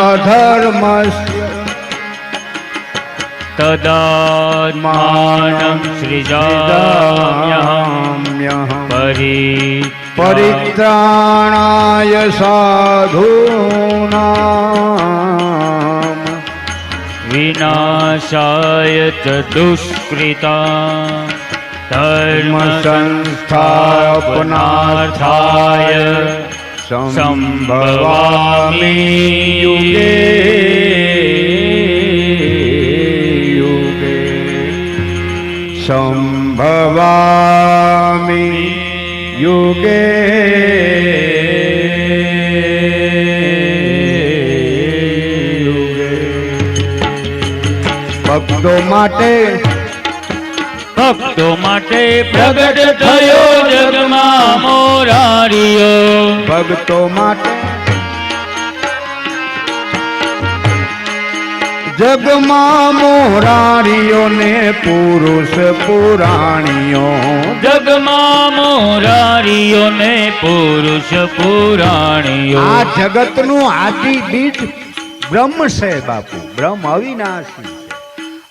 અધર્મસ્ય તદાત્માनं સૃજામ્યહં પરિત્રાણાય સાધૂનાં વિનાશાય ચ દુષ્કૃતાં ધર્મ સંસ્થાપનાર્થાય સંભવામિ યુગે યુગે સંભવામિ યુગે યુગે ભક્તો માટે ભક્તો માટે પ્રગટ થયો જગમાં મોરારીઓ ભક્તો માટે જગમાં મોરારીઓ ને પુરુષ પુરાણીઓ જગમાં મોરારીઓ ને પુરુષ પુરાણીઓ આ જગતનું આદિ બીજ બ્રહ્મ છે બાપુ બ્રહ્મ અવિનાશી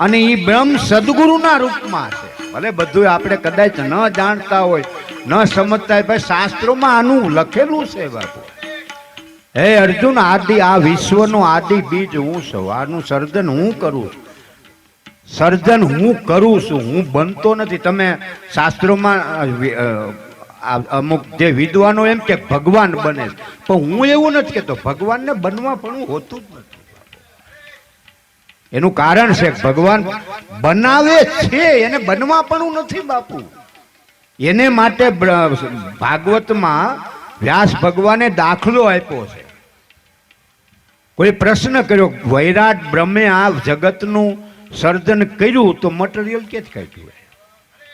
અને એ બ્રહ્મ સદગુરુના રૂપમાં છે ભલે બધું આપણે કદાચ ન જાણતા હોય ન સમજતા હોય ભાઈ શાસ્ત્રોમાં આનું લખેલું છે બાપુ હે અર્જુન આદિ આ વિશ્વનું આદિ બીજ હું છું આનું સર્જન હું કરું છું સર્જન હું કરું છું હું બનતો નથી તમે શાસ્ત્રોમાં અમુક જે વિદ્વાનો એમ કે ભગવાન બને છે પણ હું એવું નથી કહેતો ભગવાનને બનવા પણ હોતું જ નથી એનું કારણ છે ભગવાન બનાવે છે એને બનવા પણ નથી બાપુ એને માટે ભાગવતમાં વ્યાસ ભગવાને દાખલો આપ્યો છે કોઈ પ્રશ્ન કર્યો વૈરાટ બ્રહ્મે આ જગતનું સર્જન કર્યું તો મટીરિયલ ક્યાંથી કાઢ્યું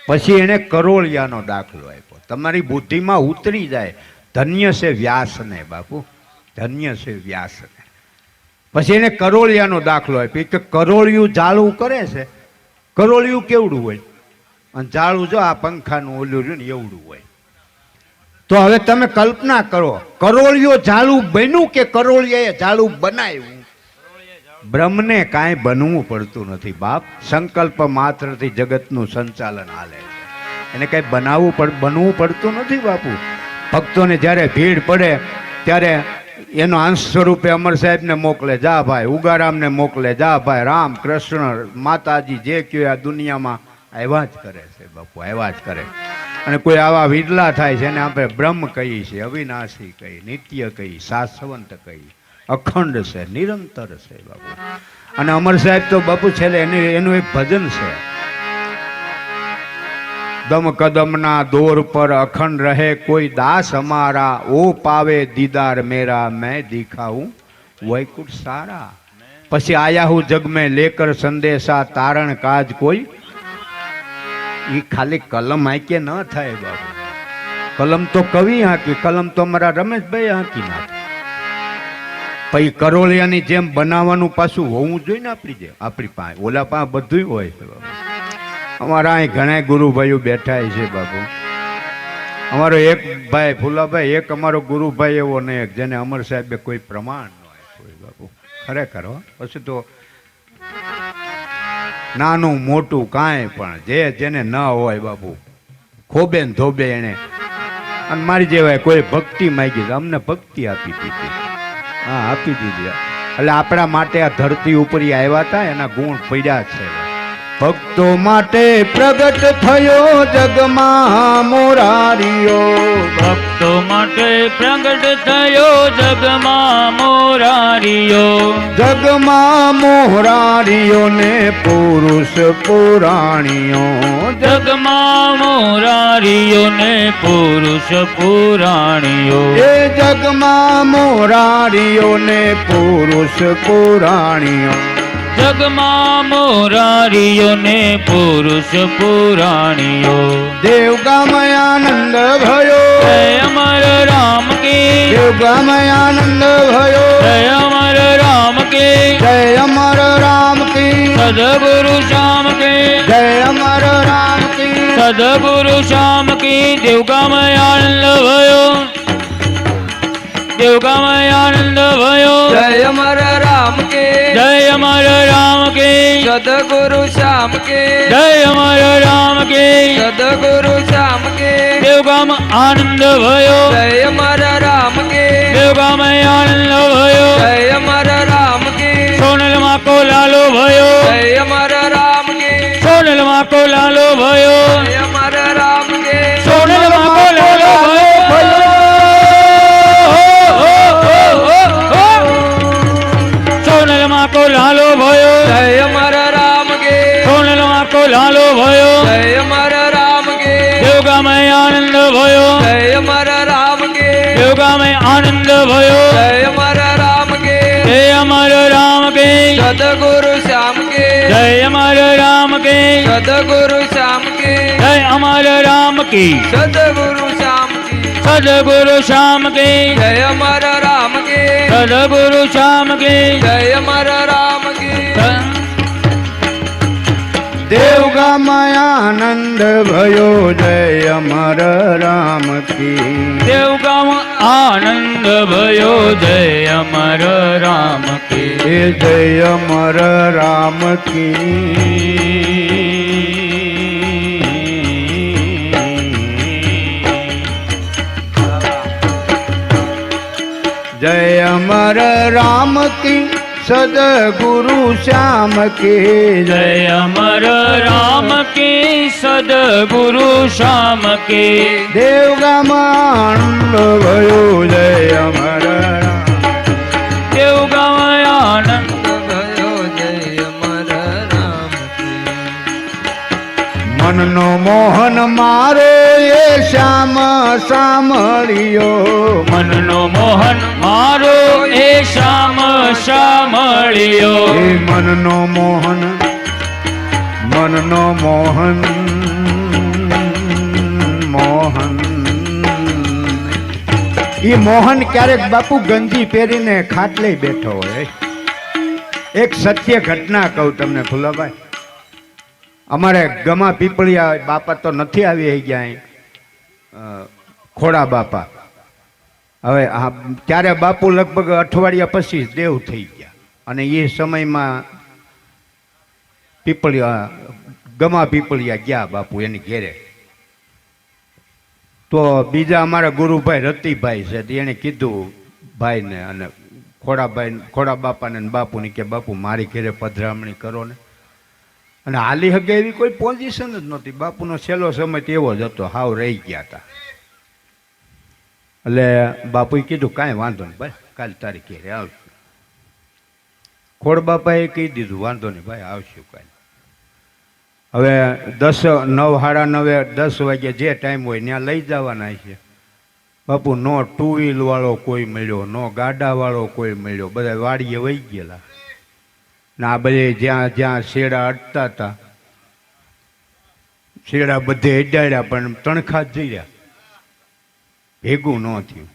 પછી એને કરોળિયાનો દાખલો આપ્યો તમારી બુદ્ધિમાં ઉતરી જાય ધન્ય છે વ્યાસને બાપુ ધન્ય છે વ્યાસને પછી એને કરોળિયાનો દાખલો આપ્યો કે કરોળિયું જાળું કરે છે કરોળિયું કેવડું હોય અને જાળું જો આ પંખાનું ઓલું રહ્યું ને એવડું હોય તો હવે તમે કલ્પના કરો કરોળિયો જાળું બન્યું કે કરોળિયાએ જાળું બનાવ્યું બ્રહ્મને કાંઈ બનવું પડતું નથી બાપ સંકલ્પ માત્રથી જગતનું સંચાલન હાલે છે એને કાંઈ બનવું પડતું નથી બાપુ ભક્તોને જ્યારે ભીડ પડે ત્યારે એનો અંશ સ્વરૂપે અમર સાહેબને મોકલે જા ભાઈ ઉગારામને મોકલે જા ભાઈ રામ કૃષ્ણ માતાજી જે કયો આ દુનિયામાં આવ્યા જ કરે છે બાપુ આવ્યા જ કરે અને કોઈ આવા વિરલા થાય છે એને આપણે બ્રહ્મ કહીએ છીએ અવિનાશી કહી નિત્ય કહી શાશ્વત કહી અખંડ છે નિરંતર છે બાપુ અને અમર સાહેબ તો બાપુ છેલ્લે એનું એક ભજન છે દમ કદમના દોર પર અખંડ રહે કોઈ દાસ અમારા ઓ પાવે દીદાર મેરા મેં દિખાઉં વૈકુંઠ સારા પછી આયા હું જગ મેં લેકર સંદેશા તારણ કાજ કોઈ એ ખાલી કલમ હાંકે ન થાય બાબુ કલમ તો કવિ હાંકી કલમ તો અમારા રમેશભાઈ હાંકી નાખે પછી કરોળિયાની જેમ બનાવવાનું પાછું હોવું જોઈએ ને આપણી પાસે ઓલા પાસે બધું હોય છે બાબુ અમારા અહીં ઘણા ગુરુભાઈઓ બેઠા છે બાબુ અમારો એક ભાઈ ફુલાભાઈ એક અમારો ગુરુભાઈ એવો નહીં જેને અમર સાહેબે કોઈ પ્રમાણ ન આપ્યું બાબુ ખરેખર પછી તો નાનું મોટું કાંઈ પણ જેને ન હોય બાપુ ખોબે ને ધોબે એને અને મારી જેવાય કોઈ ભક્તિ માંગી અમને ભક્તિ આપી દીધી હા આપી દીધી એટલે આપણા માટે આ ધરતી ઉપર આવ્યા હતા એના ગુણ પડ્યા છે ભક્તો માટે પ્રગટ થયો જગમાં મોરારિયો. ભક્તો માટે પ્રગટ થયો જગમાં મોરારિયો. જગમાં મોરારિયો ને પુરુષ પુરાણીઓ. જગમાં મોરારિયો ને પુરુષ પુરાણીઓ. એ જગમાં મોરારિયો ને પુરુષ પુરાણીઓ. જગમાં મોરારિયો ને પુરુષ પુરાણીઓ. દેવગામ આનંદ ભયો. જય અમર રામ કી. દેવગામ આનંદ ભયો. જય અમર રામ કી. જય અમર રામ કી. સદગુરુ શ્યામ કી. જય અમર રામ કી. સદગુરુ શ્યામ કી. દેવગામ આનંદ ભયો. દેવગામ આનંદ ભયો. જય અમર રામ કે જય અમર રામ કી. સદગુરુ શ્યામ કે જય અમર રામ કી. સદગુરુ શ્યામ કે દેવગામ આનંદ ભયો. જય અમર રામ કે દેવગામ આનંદ ભયો. જય અમર રામ કે સોનલ માકો લાલો ભયો. જય અમર રામ કે સોનલ માકો લાલો ભયો. જય અમર રામ કે સોનલ માકો લાલો ભયો. સોનલ માકો લાલો ભયો. જય અમર રામ કે સોનલ માકો લાલો ભયો. જય અમર રામ કે દેવગામ આનંદ ભયો. જય અમર રામ કે દેવગામ આનંદ ભયો. જય અમર રામ કે જય અમર રામ કી. સદગુરુ શ્યામ કે જય અમર રામ કી. સદગુરુ શ્યામ કે જય અમર રામ કી. સદગુરુ શ્યામ કે સદગુરુ શ્યામ કી. જય અમર રામ કે સદગુરુ શ્યામ કી. જય અમર રામ કે દેવગામ આનંદ ભયો. જય અમર રામ કી. દેવગામ આનંદ ભયો. જય અમર રામ કી. એ જય અમર રામ કી. જય અમર રામ કી. સદગુરુ શ્યામ કી. જય અમર રામ કી. સદગુરુ શ્યામ કી. દેવગામ આનંદ ભયો. જય અમર રામ. દેવગામ આનંદ ભયો. જય અમર રામ કે મનનો મોહન મારો એ શ્યામ સાંભળ્યો. મનનો મોહન મારો એ શ્યામ સાંભળ્યો. એ મનનો મોહન. મનનો મોહન. મોહન. એ મોહન ક્યારેક બાપુ ગંજી પહેરીને ખાટલે બેઠો હોય. એક સત્ય ઘટના કહું તમને ફુલાભાઈ. અમારે ગમા પીપળિયા બાપા તો નથી આવી ગયા અહીં. ખોડા બાપા. હવે ત્યારે બાપુ લગભગ અઠવાડિયા પછી દેવ થઈ ગયા. અને એ સમયમાં પીપળિયા ગમા પીપળિયા ગયા બાપુ એની ઘેરે. તો બીજા અમારા ગુરુભાઈ રતિભાઈ છે એને કીધું ભાઈને અને ખોડા બાપાને બાપુને કે બાપુ મારી ઘેરે પધરામણી કરો ને. અને હાલી હગે એવી કોઈ પોઝિશન જ નહોતી. બાપુનો છેલ્લો સમય તો એવો જ હતો. હાવ રહી ગયા હતા. એટલે બાપુએ કીધું કાંઈ વાંધો નહીં ભાઈ, કાલે તારી ઘેરે આવશું. ખોડ બાપાએ કહી દીધું વાંધો નહીં ભાઈ આવશું કાલે. હવે 9, 9:30, 10 વાગ્યા જે ટાઈમ હોય ત્યાં લઈ જવાના છે. બાપુ નો 2 વ્હીલ વાળો કોઈ મળ્યો, નો ગાડાવાળો કોઈ મળ્યો. બધા વાડીએ વહી ગયેલા. ને આ બધે જ્યાં જ્યાં શેડા અડતા હતા શેડા બધે અડાડ્યા પણ તણખા જ જઈ રહ્યા. ભેગું ન થયું.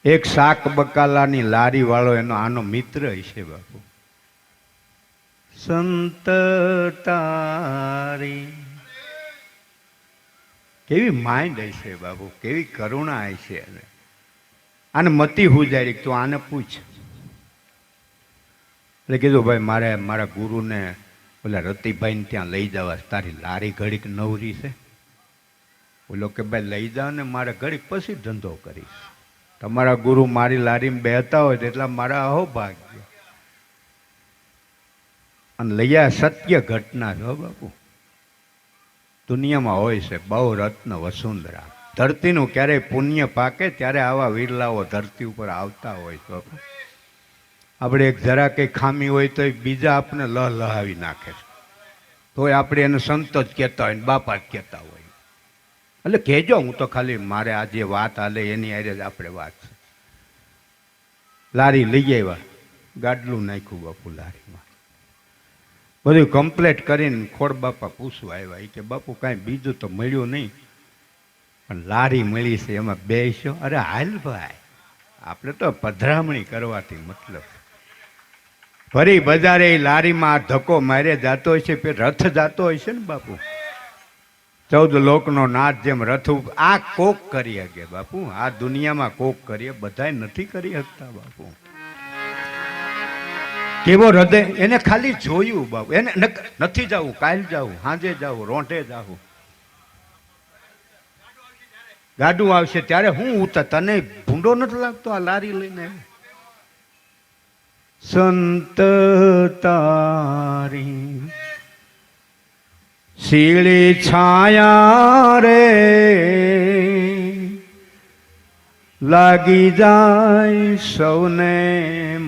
એક શાક બકાલાની લારી વાળો એનો આનો મિત્ર હશે બાપુ. સંત તારી કેવી માઇન્ડ હશે બાપુ, કેવી કરુણા હશે. આને મતી હુજારી તું આને પૂછ. એટલે કીધું ભાઈ મારે મારા ગુરુને ઓલા રતિભાઈને ત્યાં લઈ જવા. તારી લારી ઘડીક નવરી છે. ઓલો કે ભાઈ લઈ જાઓ ને મારે ઘડીક પછી ધંધો કરીશ. તમારા ગુરુ મારી લારીમાં બેહતા હોય તો એટલા મારા અહોભાગ્ય. અને લૈયા સત્ય ઘટના છો બાપુ. દુનિયામાં હોય છે બહુ રત્ન વસુંધરા. ધરતીનું ક્યારેય પુણ્ય પાકે ત્યારે આવા વિરલાઓ ધરતી ઉપર આવતા હોય છે બાપુ. આપણે એક જરા કંઈ ખામી હોય તો બીજા આપણે લહાવી નાખે છે, તોય આપણે એને સંત જ કહેતા હોય ને બાપા જ કહેતા હોય. એટલે કહેજો, હું તો ખાલી મારે આ જે વાત હાલે એની હારે જ આપણે વાત છે. લારી લઈ આવ્યા, ગાડલું નાખ્યું બાપુ લારીમાં, બધું કમ્પ્લેટ કરીને ખોડ બાપા પૂછવા આવ્યા. એ કે બાપુ કાંઈ બીજું તો મળ્યું નહીં, પણ લારી મળી છે, એમાં બેસ્યો. અરે હાલ ભાઈ, આપણે તો પધરામણી કરવાથી મતલબ. ફરી બજારે એ લારીમાં આ ધક્કો મારે જાતો હોય છે, રથ જાતો હોય છે ને બાપુ, 14 લોકનો નાથ જેમ રથ. આ કોક કરી શકે બાપુ, આ દુનિયામાં કોક કરીએ, બધાય નથી કરી શકતા બાપુ. કેવો હૃદય, એને ખાલી જોયું બાપુ, એને નથી જવું, કાલ જવું, સાંજે જવું, રોંઢે જવું, ગાડું આવશે ત્યારે હું ઉતર. તને ભૂંડો નથી લાગતો આ લારી લઈને? સંત તારી શીળી છાયા રે લાગી જાય સૌને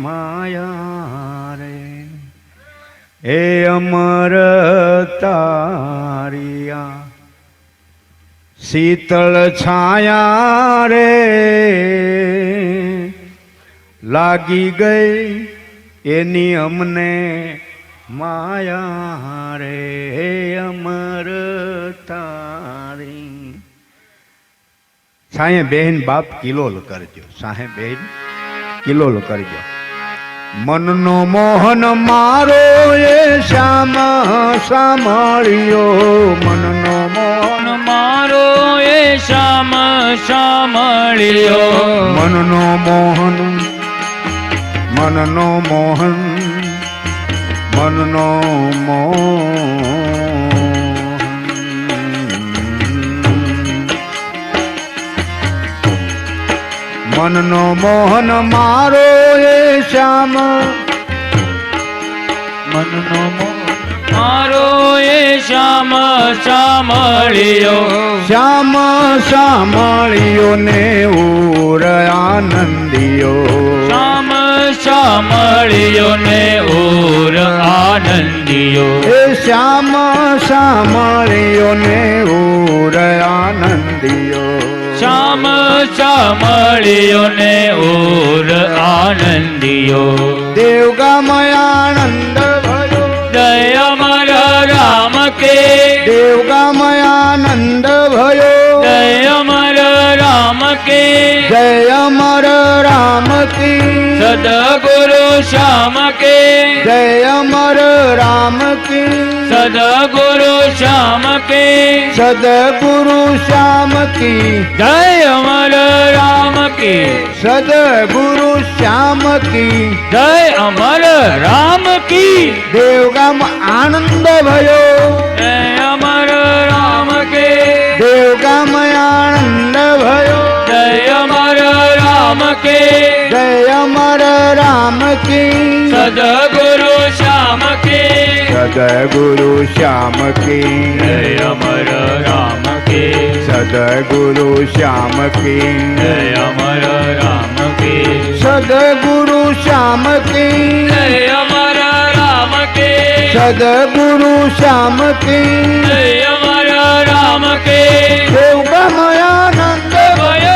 માયા રે, એ અમર તારિયા શીતળ છાયા રે લાગી ગઈ એની અમને માયા રે, અમર તારી. સાહે બહેન બાપ કિલોલ કરજો, સાહે બહેન કિલોલ કરજો. મનનો મોહન મારો એ શ્યામ સાંભળ્યો, મનનો મોહન મારો એ શ્યામ સાંભળ્યો. મનનો મોહન, મનનો મોહન, મનનો મોહન. મનનો મોહન મારો એ શ્યામ, મનનો મારો એ શ્યામ સાંભળ્યો. શ્યામ સાંભળ્યો ને ઉર આનંદિયો, શ્યામ સાંભળ્યો ને ઓર આનંદિયો. એ શ્યામ સાંભળ્યો ને ઉર આનંદિયો. શ્યામ સાંભળ્યો ને ઓર આનંદિયો. દેવગામ આનંદ ભયો, જય અમર રામ કે, દેવગામ આનંદ ભયો, જય અમર રામ કે, જય અમર રામ કી, સદગુરુ શ્યામ કે, જય અમર રામ કી, સદગુરુ શ્યામ કે, સદગુરુ શ્યામ કી, જય અમર રામ કે, સદગુરુ શ્યામ કી, જય અમર રામ કી. દેવગામ આનંદ ભયો, જય અમર રામ કે, દેવગામ આનંદ ભયો, જય અમર રામ કે, જય અમર રામ કી, સદગુરુ શ્યામ કે, સદગુરુ શ્યામ કી, જય અમર રામ કે, સદગુરુ શ્યામ કી, જય અમર રામ કે, સદગુરુ શ્યામ કી, જય અમર રામ કે, સદગુરુ શ્યામ કી, જય અમર રામ કે. દેવગામ આનંદ ભયો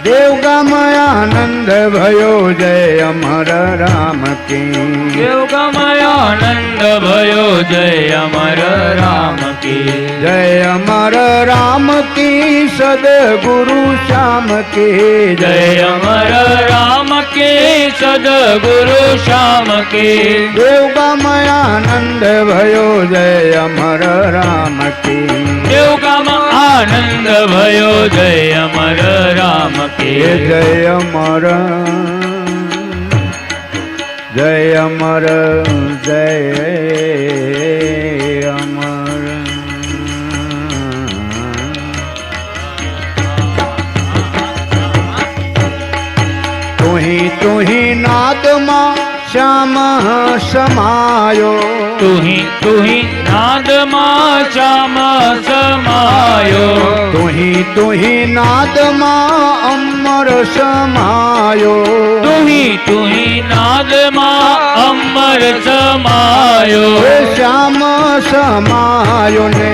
દેવગામ આનંદ ભયો, જય અમર રામ કી, દેવગામ આનંદ ભયો, જય અમર રામ કી, જય અમર રામ કી, સદગુરુ શ્યામ કી, જય અમર રામ કી, સદગુરુ શ્યામ કી. દેવગામ આનંદ ભયો, જય અમર રામ કી, દેવગામ આનંદ ભયો, જય અમર રામ કી. જય અમર, જય અમર, જય અમર. સમાયો તું ही નાદમાં શ્યામ સમાયો તું ही નાદમાં અમર સમાયો તું ही નાદમાં અમર સમાયો હે શ્યામ સમાયો ને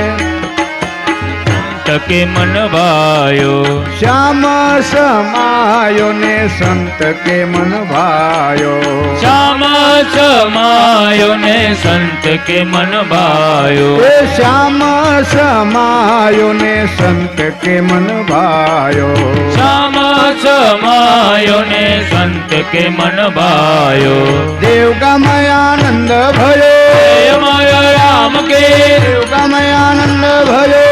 તકે મન ભાયો શ્યામ સમાયો ને સંત કે મન ભાયો શ્યામ સમાયો ને સંત કે મન ભાયો હે શ્યામ સમાયો ને સંત કે મન ભાયો શ્યામ સમાયો ને સંત કે મન ભાયો દેવગામયાનંદ ભયો જય મારા રામ કે દેવગામયાનંદ ભયો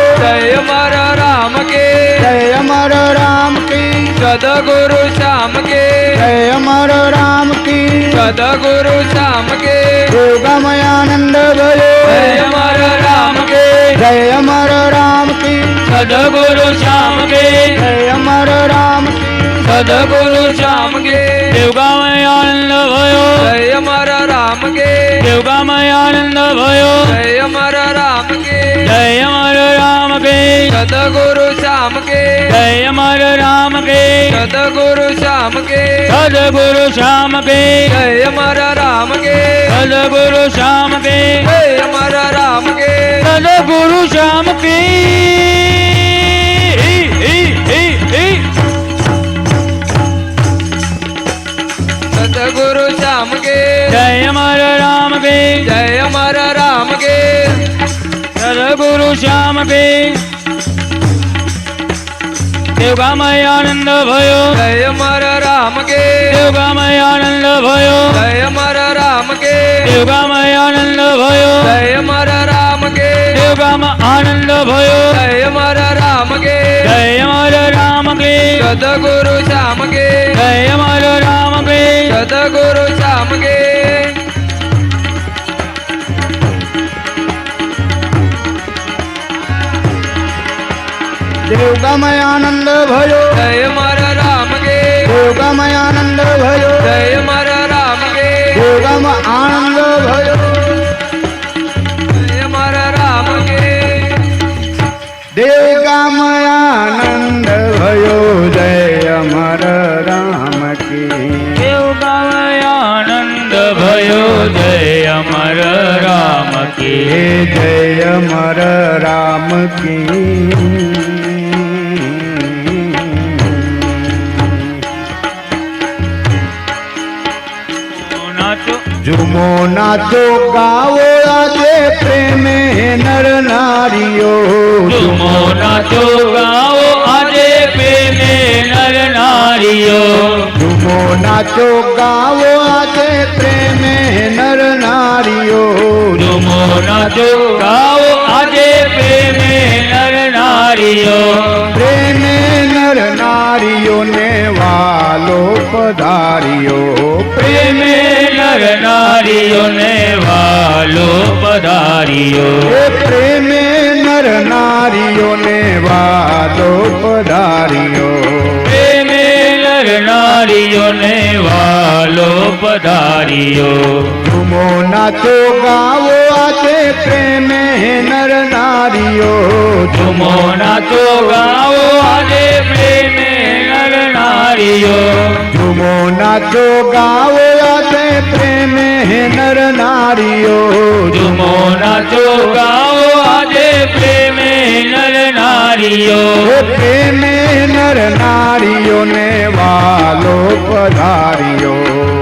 જય મારા રામ કે જય અમર રામ કી સદગુરુ શ્યામ કે જય અમર રામ કી સદગુરુ શ્યામ કે દેવગામયાનંદ ભયો જય મારા રામ કે જય અમર રામ કી સદગુરુ શ્યામ કે જય અમર રામ કી સદગુરુ શ્યામ કે દેવગામય આનંદ ભયો જય મારા રામ કે દેવગામય આનંદ ભયો જય મારા રામ કે જય અમર રામ કે સદગુરુ શ્યામ કે જય અમર રામ કે સદગુરુ શ્યામ કે સદગુરુ શ્યામ કે જય મારા રામ કે સદગુરુ શ્યામ કે જય મારા રામ કે સદગુરુ શ્યામ કે સદગુરુ શ્યામ કે જય અમર રામ કે જય મારા રામ કે સદગુરુ શ્યામ કે દેવગામય આનંદ ભયો જય મારા રામ કે દેવગામય આનંદ ભયો જય મારા રામ કે દેવગામય આનંદ ભયો જય મારા રામ કે દેવગામ આનંદ ભયો જય મારા રામ કે જય અમર રામ કે સદગુરુ શ્યામ કે જય અમર રામ કે સદગુરુ શ્યામ કે દેવગામયાનંદ ભયો જય મારા રામ કે દેવગામયાનંદ ભયો જય મારા રામ કે દેવગામ આનંદ ભયો જય મારા રામ કે દેવગામયાનંદ ભયો જય અમર રામ કી દેવગામય આનંદ ભયો જય અમર રામ હે કે જય અમર રામ કી નાચો ઝુમો નાચો ગાવો આજે પ્રેમે નર નારીઓ ઝુમો નાચો ગાઓ આજે પ્રેમે નર નારીઓ ઝુમો નાચો ગાવો આજે પ્રેમે નર નારીઓ ઝુમો નાચો ગાઓ આજે પ્રેમે નર નારીઓ પ્રેમે નર નારીઓને વાલો પધાર્યો પ્રેમે નર નારીઓને વાલો પધાર્યો એ પ્રેમે નર નારીઓને વાલો પધાર્યો પ્રેમે નર નારીઓને વાલો પધાર્યો ઝુમો નાચો ગાવો આજે પ્રેમે નર નારીઓ ઝુમો નાચો ગાઓ આજે પ્રેમે નર નારીઓ ઝુમો નાચો ગાવો આજે પ્રેમે નર નારીઓ ઝુમો નાચો ગાઓ આજે પ્રેમે નર નારીઓ એ પ્રેમે નર નારીઓને વાલો પધાર્યો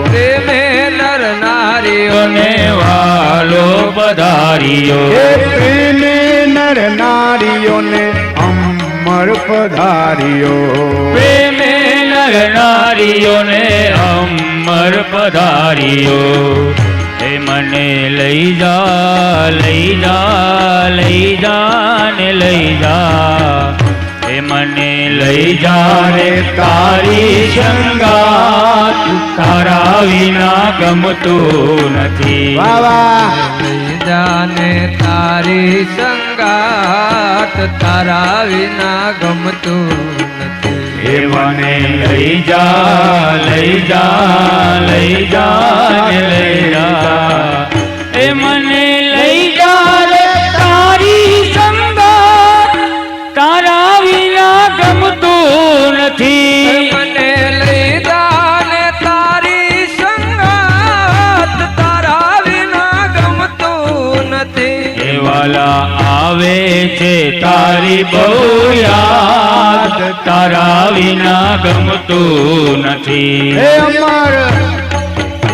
પ્રેમે નર નારીઓ ને વાલો પધાર્યો એ પ્રેમે નર નારીઓને અમર પધાર્યો પ્રેમે નર નારીઓને અમર પધાર્યો હે મને લઈ જા લઈ જા લઈ જા ને લઈ જા હે મને લઈ જા રે તારી સંગાત તારા વિના ગમતું નથી વાહ વાહ લઈ જાને તારી સંગાત તારા વિના ગમતું નથી એ મને લઈ જા લઈ જા લઈ જા ને લઈ જા એ મને લઈ જા રે તારી સંગાત તારા વિના ગમતું નથી મને લઈ જા ને તારી સંગાત તારા વિના ગમતું નથી એ વાલા આવે છે તારી બહુ યાદ તારા વિના ગમતું નથી હે અમર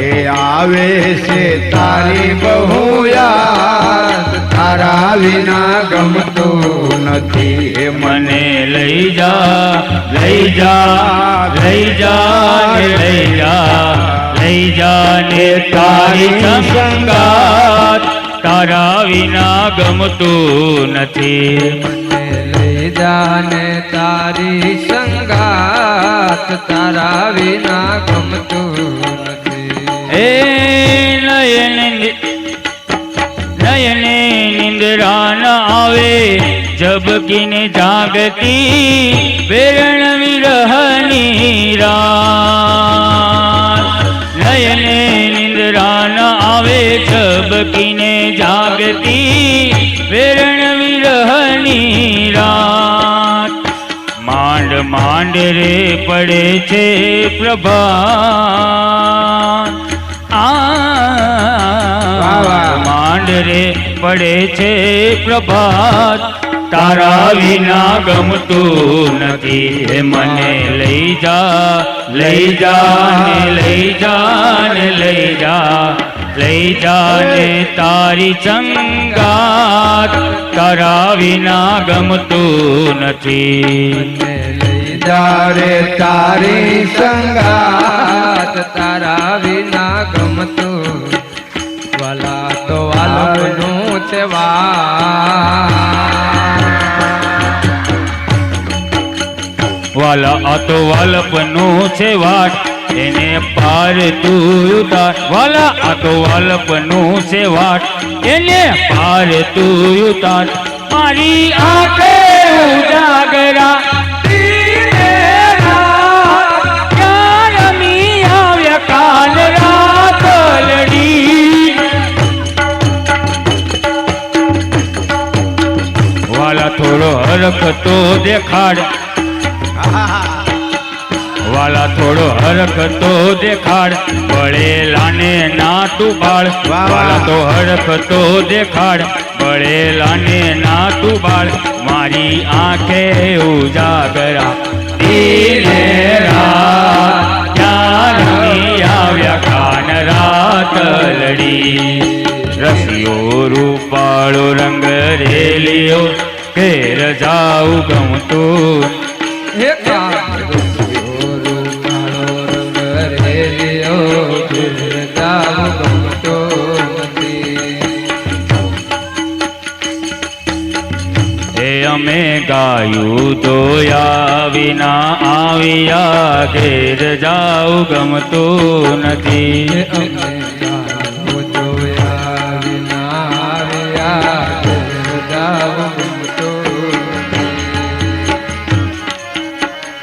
એ આવે છે તારી બહુ યાદ તારા વિના ગમતું નથી એ મને લઈ જા લઈ જા લઈ જા ને લઈ જા લઈ જા ને તારી સંગાત તારા વિના ગમતું નથી મને લઈ જા ને તારી સંગાત તારા વિના ગમતું નથી એ નયને નિંદ્રા ન આવે જબકીને જાગતી વેરણ વિરહની રાત નયને નિંદ્રા ન આવે જબકીને જાગતી વેરણ વિરહની રાત માંડ માંડ રે પડે છે પ્રભાત માંડ રે પડે છે પ્રભાત તારા વિના ગમતું નથી હે મને લઈ જા લઈ જા ને લઈ જા ને લઈ જા લઈ જા ને તારી સંગાત તારા વિના ગમતું નથી મને લઈ જા રે તારી સંગાત તારા વિના ગમતું વાલા તો વાલનું છે વાલા આ તો વાલપનું છે વાટ એને પાર તું ઉતાર વાલા આ તો વાલપનું છે વાટ એને પાર તું ઉતાર મારી આંખે ઉજાગરા દિને રાત ક્યાં રમી આવ્યા કાલ રાત લડી વાલા થોડો હરખ તો દેખાડ વાલા થોડો હરખ તો દેખાડ બળેલાને ના તું બાળ વાલા તો હરખ તો દેખાડ બળેલાને ના તું બાળ મારી આંખે ઉજાગરા દિને રાત ક્યાં રમી આવ્યા કાન રાત લડી રસિયો રૂપાળો રંગ રેલિયો ઘેર જાઉં ગમતું હે કાળો રંગ રેલિયો ઘેર જાઉં ગમતો નથી હે અમે ગાયું દોયા વિના આવ્યા ઘેર જાઉં ગમતું નથી અમે ગાવું જોયા વિના આવ્યા ઘેર જાઉં ગમતો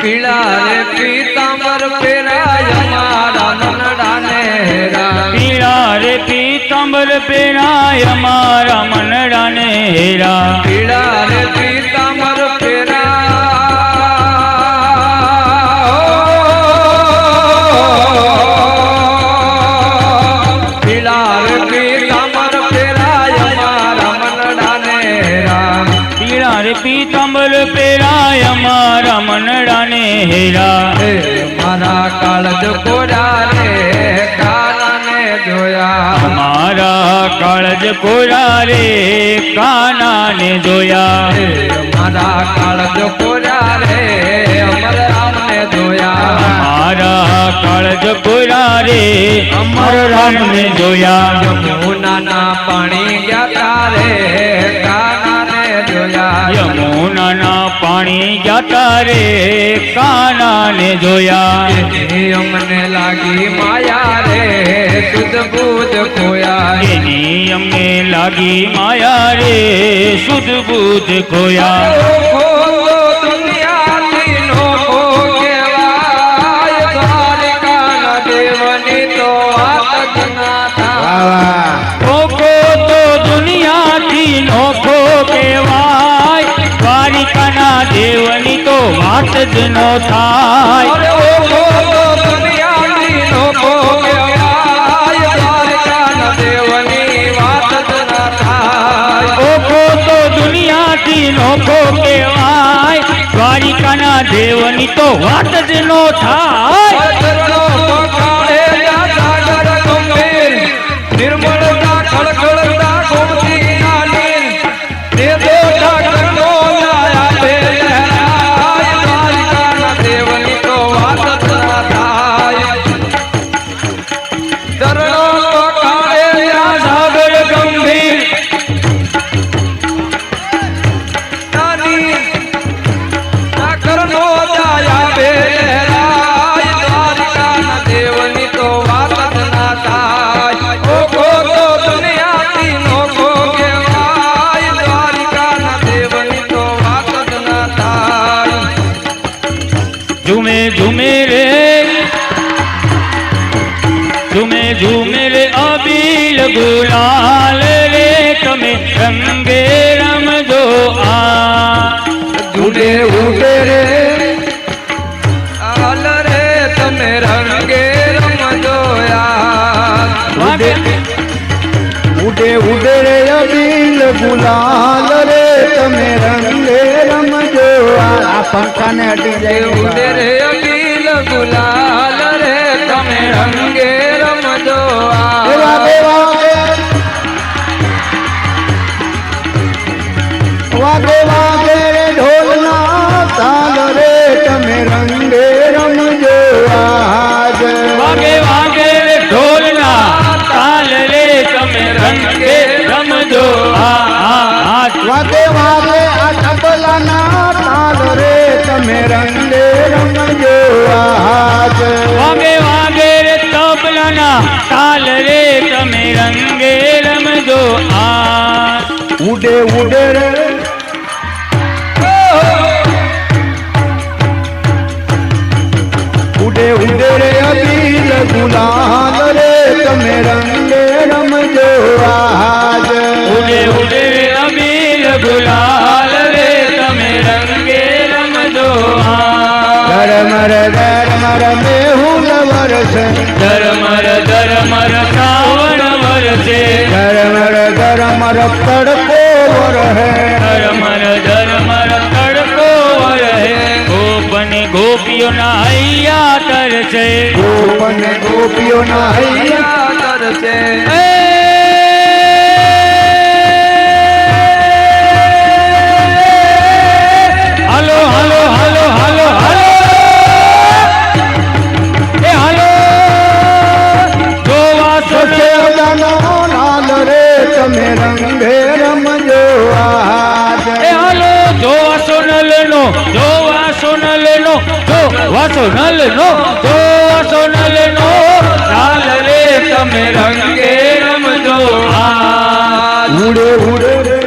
પીળા રે પીતાંબર પેરાય અમારા મનડાને હેરા પીળા રે પીતાંબર પેરાય અમારા મનડાને હેરા પીળા રે પીતાંબર પીળા રે પીતાંબર પેરાય અમારા મનડાને હેરા પીળા રે પીતાંબર પેરાય અમારા મનડાને હેરા હે મારા કાળજ કોરા રે કાનાને જોયા અમારા કાળજ કોરા રે કાનાને જોયા હે મારા કાળજ કોરા રે અમર રામને જોયા અમારા કાળજ કોરા રે અમર રામને જોયા યમુનાના પાણી ગયા તારે કાનાને જોયા યમુનાના પાણી ગયા તારે કાનાને જોયા એની અમને લાગી માયા રે શુદ્ધ બુદ્ધ ખોયા એની અમને લાગી માયા રે શુદ્ધ બુદ્ધ ખોયા દુનિયાથી નો ખો કે વાત જ નો થાય. અરે ઓછો તો દુનિયાની નોખો કહેવાય, દ્વારકાના દેવની વાત જ ના થાય. ઓખો તો દુનિયાથી નોખો કહેવાય, દ્વારિકાના દેવની તો વાત જ નો થાય. ચરણો પખાડે ત્યાં સાગર ગંભીર, નિર્મળતા ખળખળતા ગોમતીના નીર, ને દોઢા કરનો લાયા બે લહેરાય, દ્વારિકાના દેવની તો વાત જ ના થાય. ચરણો પખાડે ત્યાં સાગર ગંભીર, કરનો દયા બે લહેરાય, દ્વારિકાના દેવની તો વાત જ ના થાય. ઓખો તો દુનિયાથી નોખો કહેવાય, દ્વારિકાના દેવની તો વાત જ ના થાય. ઝુમે ઝુમે રે ઝુમે ઝુમે રે અબીલ ગુલાલ રે, તમે રંગે રમજો આ. ઉડે ઉડે રે હાલ રે, તમે રંગે રમજો યાર. વાગે ઉડે ઉડે રે અબીલ ગુલાલ રે, તમે રંગે રમજો. આ પંખાને અડી જાય. ઉડે રે અબીલ ગુલાલ રે, તમે રંગે રમજો એવા દેવા વાગે વાગે રે ઢોલના તાલ રે, તમે રંગે રમજો આજ. વાગે વાગે રે ઢોલના તાલ રે, તમે રંગે રમજો આ. વાગે વાગે આ તબલાના તાલ રે, તમે રંગે રમજો આજ. વાગે વાગે રે તબલાના તાલ રે, તમે રંગે રમજો આ. ઉડે ઉડે રે ઉડે ઉડે રે અબીલ ગુલાલ રે, તમે રંગે રમજો આજ. ઉડે ઉડે રે અબીલ ગુલાલ રે, તમે રંગે રમજો આ. ધર્મર ધર્મર મેહુલ વરસે, ધર્મર ધર્મર શ્રાવણ વરસે, ધર્મર ધર્મર તડકો વરહે, ધર્મર ધર્મર તડકો વરહે, ગોપને ગોપીઓના હૈયા તરસે. ગોપન ગોપીઓના હૈયા તરસે. હાલો હાલો હાલો હાલો હાલો એ હાલો જોવા સસે જાનો લાલ રે, તમે રંગે રમજો આજ. એ હાલો જોવા સોનલ નો, જોવા સોનલ નો, જોવા સોનલ નો, જોવા સોનલ નો ચાલ રે, તમે રંગે રમજો આ. ઉડે ઉડે રે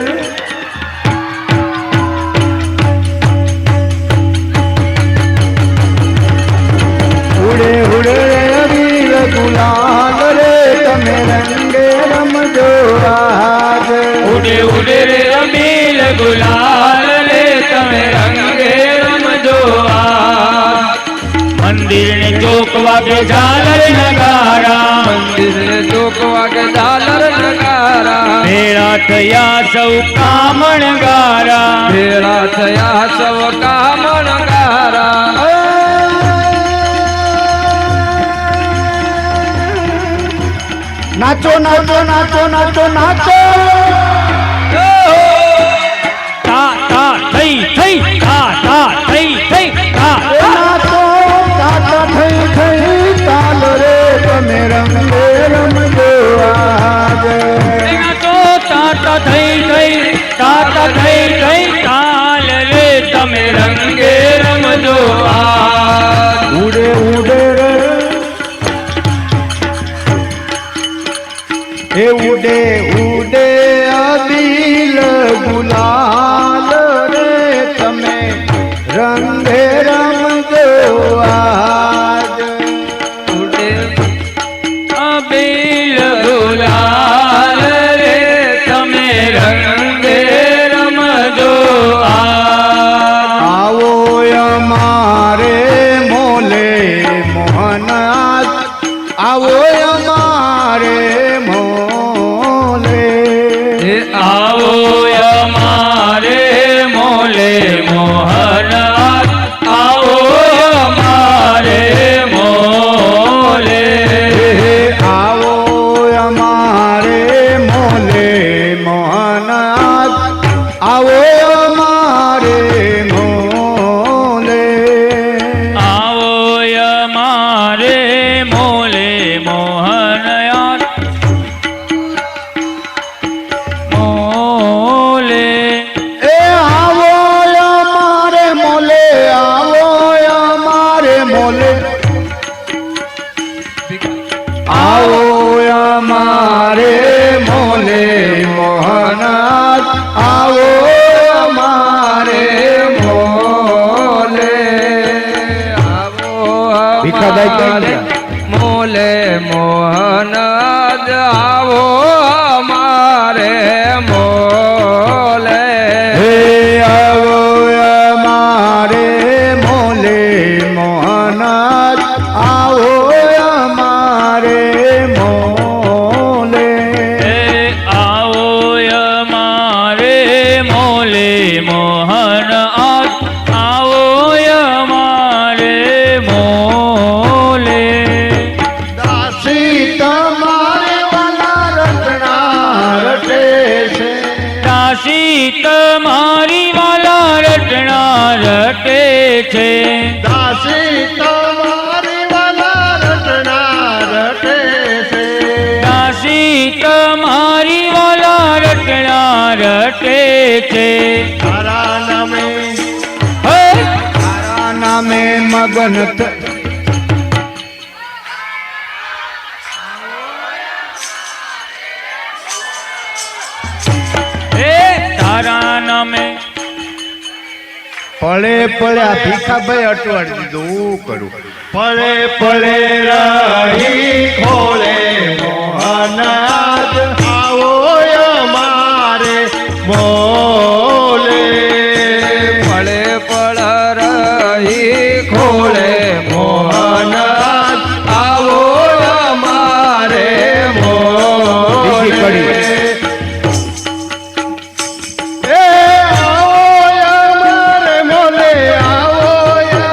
ઉડે ઉડે રે અબીલ ગુલાલ રે, તમે રંગે રમજો આજ. ઉડે ઉડે રે અબીલ ગુલાલ રે, તમે રંગે રમજો આ. મંદિર ને ચોક વાગે ઝાલર નગારા, મંદિરે ચોક વાગે ઝાલર નગારા, ભેળા થયા સૌ કામણ ગારા. ભેળા થયા સૌ કામણગારા. નાચો નાચો નાચો નાચો નાચો, તા તા થઈ થઈ, તા તા થઈ થઈ, તા તા. નાચો તાતા થઈ થઈ તાલ રે, તમે રંગે રમજો આજ. એના તો તાતા થઈ થઈ, તાતા થઈ થઈ, તાલ રે, તમે રંગે રમજો આ. ઉડે ઉડે રે એ ઉડે ઉડે અબીલ ગુલાલ રે, તમે રંગે રમજો આજ. ઉડે અબીલ ગુલાલ રે, તમે રંગે રમજો આ. આવો અમા આવો અમારે મોલે આવો અમારે મોલે મોહનયાર મોલે એ આવો અમારે મોલે આવો અમારે મોલે આવો અમારે મોલે મોહનાથ આવો અમારે મોલે ભીખાભાઈ ક્યાં ગયા? મોલે મોહનાદ આવો અમારે મોલે હે આવો અમારે મોલે મોહનાથ આવો અમારે મોલે એ આવો અમારે મોલે મોહન આવો અમારે મોલે દાસી તમારે વાલા રટણા રટે છે દાસી તમારી વાલા રટણા રટે છે દાસી તમારે વાલા રટણા રટે છે દાસી તમારી વાલા રટણા રટે છે તારા નામે હે! તારા નામે મગન હે તારા નામે પળે પળે આ ભીખાભાઈ અટવાડી દીધું હું કરું પળે પળે રહી ખોળે મોહનાદ આવો અમારે મોલે પળે પળ રહી ખોળે મોહનાદ આવો અમારે મોલે બીજી એ આવો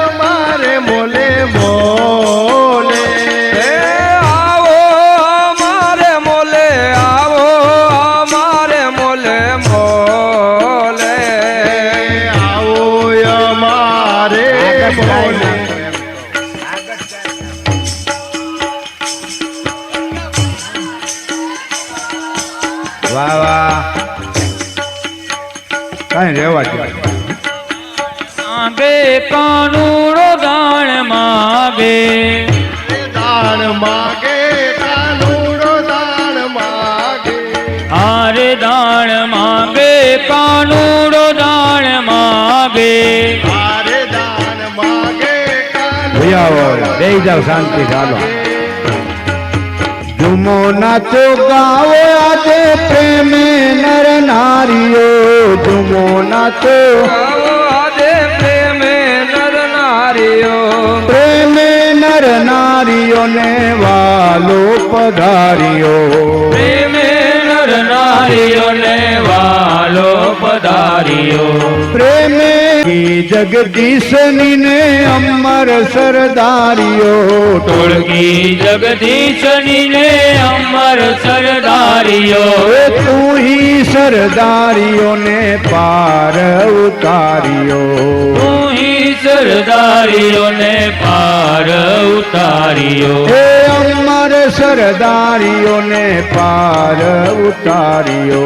અમારે મોલે મોલે એ આવો અમારે મોલે આવો અમારે મોલે મોલે આવો અમારે મોલે વાહ વાહ કઈ રેવા દે માગે કાનુડો દાણ માગે દાણ માગે કાનુડો દાણ માગે આરે દાણ માગે કાનુડો દાણ માગે આરે દાણ માગે કાનુડો બેહી જાવ શાંતિ ચાલો જુમો નાચો ગાવો આજે પ્રેમે નર નારીઓ જુમો નાચો આવો આજે પ્રેમે નર નારીઓ પ્રેમે નર નારીઓને વાલો પધાર્યો પ્રેમે નર નારીઓને વાલો પધાર્યો પ્રેમે જગદીશની ને અમર સરદારીઓ ટોળકી જગદીશની ને અમર સરદારીઓ તું હી સરદારીઓને પાર ઉતાર્યો તું સરદારીઓને પાર ઉતાર્યો હે અમર સરદારીઓને પાર ઉતાર્યો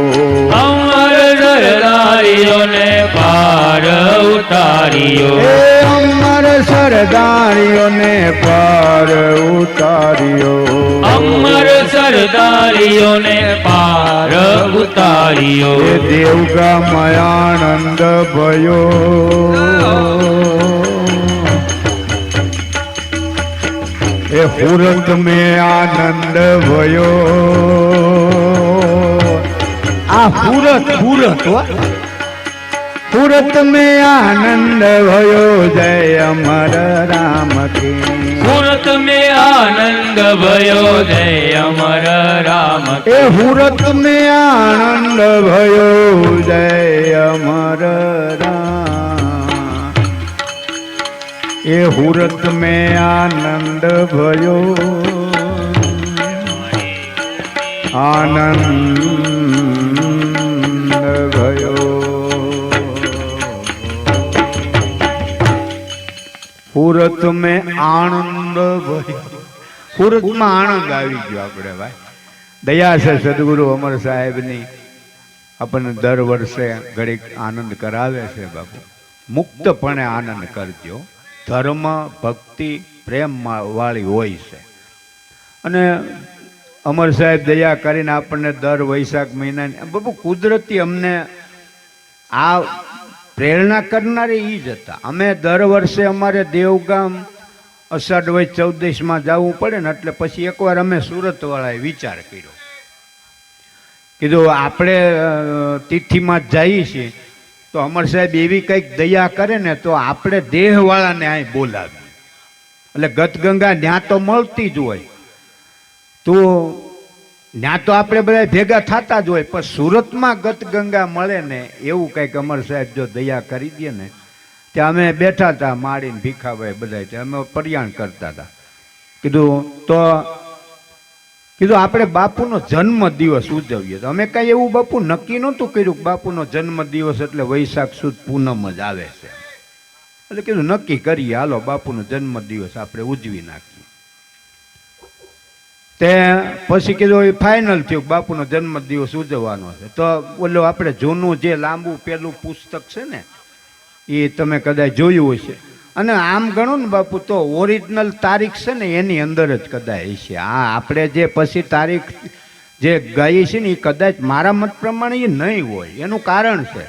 અમર સરદારીઓને પાર ઉતાર્યો હે અમર સરદારીઓને પાર ઉતાર્યો અમર સરદારીઓને પાર ઉતાર્યો એ દેવગા મયાનંદ ભયો એ હુરત में આનંદ ભયો આ હુરત હુરત હુરત में આનંદ ભયો જય અમર રામ કી સુરત में आनंद भयो जय अमर राम એ હુરત में આનંદ ભયો જય અમર રામ એ હુરત में આનંદ ભયો આનંદ ભયો સુરત મેં આનંદ ભયો સુરતમાં આનંદ આવી ગયો આપણે ભાઈ દયા છે સદગુરુ અમર સાહેબની આપણને દર વર્ષે ઘડીક આનંદ કરાવે છે બાપુ મુક્તપણે આનંદ કરજો ધર્મ ભક્તિ પ્રેમ વાળી હોય છે અને અમર સાહેબ દયા કરીને આપણને દર વૈશાખ મહિનાની બાપુ કુદરતી અમને આ પ્રેરણા કરનારી એ જ હતા અમે દર વર્ષે અમારે દેવગામ અષાઢ વય 14માં જવું પડે ને એટલે પછી એકવાર અમે સુરતવાળાએ વિચાર કર્યો કીધું આપણે તિથિમાં જ જઈએ છીએ તો અમર સાહેબ એવી કંઈક દયા કરે ને તો આપણે દેહવાળાને અહીં બોલાવીએ એટલે ગતગંગા ત્યાં તો મળતી જ હોય તો ત્યાં તો આપણે બધા ભેગા થતા જ હોય પણ સુરતમાં ગતગંગા મળે ને એવું કંઈક અમર સાહેબ જો દયા કરી દે ને ત્યાં અમે બેઠા હતા માળીને ભીખાભાઈ બધા અમે પર્યાણ કરતા હતા કીધું આપણે બાપુનો જન્મ દિવસ ઉજવીએ તો અમે કાંઈ એવું બાપુ નક્કી નહોતું કર્યું કે બાપુનો જન્મ દિવસ એટલે વૈશાખ સુદ પૂનમ જ આવે છે એટલે કીધું નક્કી કરીએ હાલો બાપુનો જન્મ દિવસ આપણે ઉજવી નાખીએ તે પછી કીધું એ ફાઇનલ થયું બાપુનો જન્મ દિવસ ઉજવવાનો છે તો બોલો આપણે જૂનું જે લાંબુ પેલું પુસ્તક છે ને એ તમે કદાચ જોયું હશે અને આમ ગણો ને બાપુ તો ઓરિજિનલ તારીખ છે ને એની અંદર જ કદાચ છે આ આપણે જે પછી તારીખ જે ગઈ છે ને એ કદાચ મારા મત પ્રમાણે એ નહીં હોય એનું કારણ છે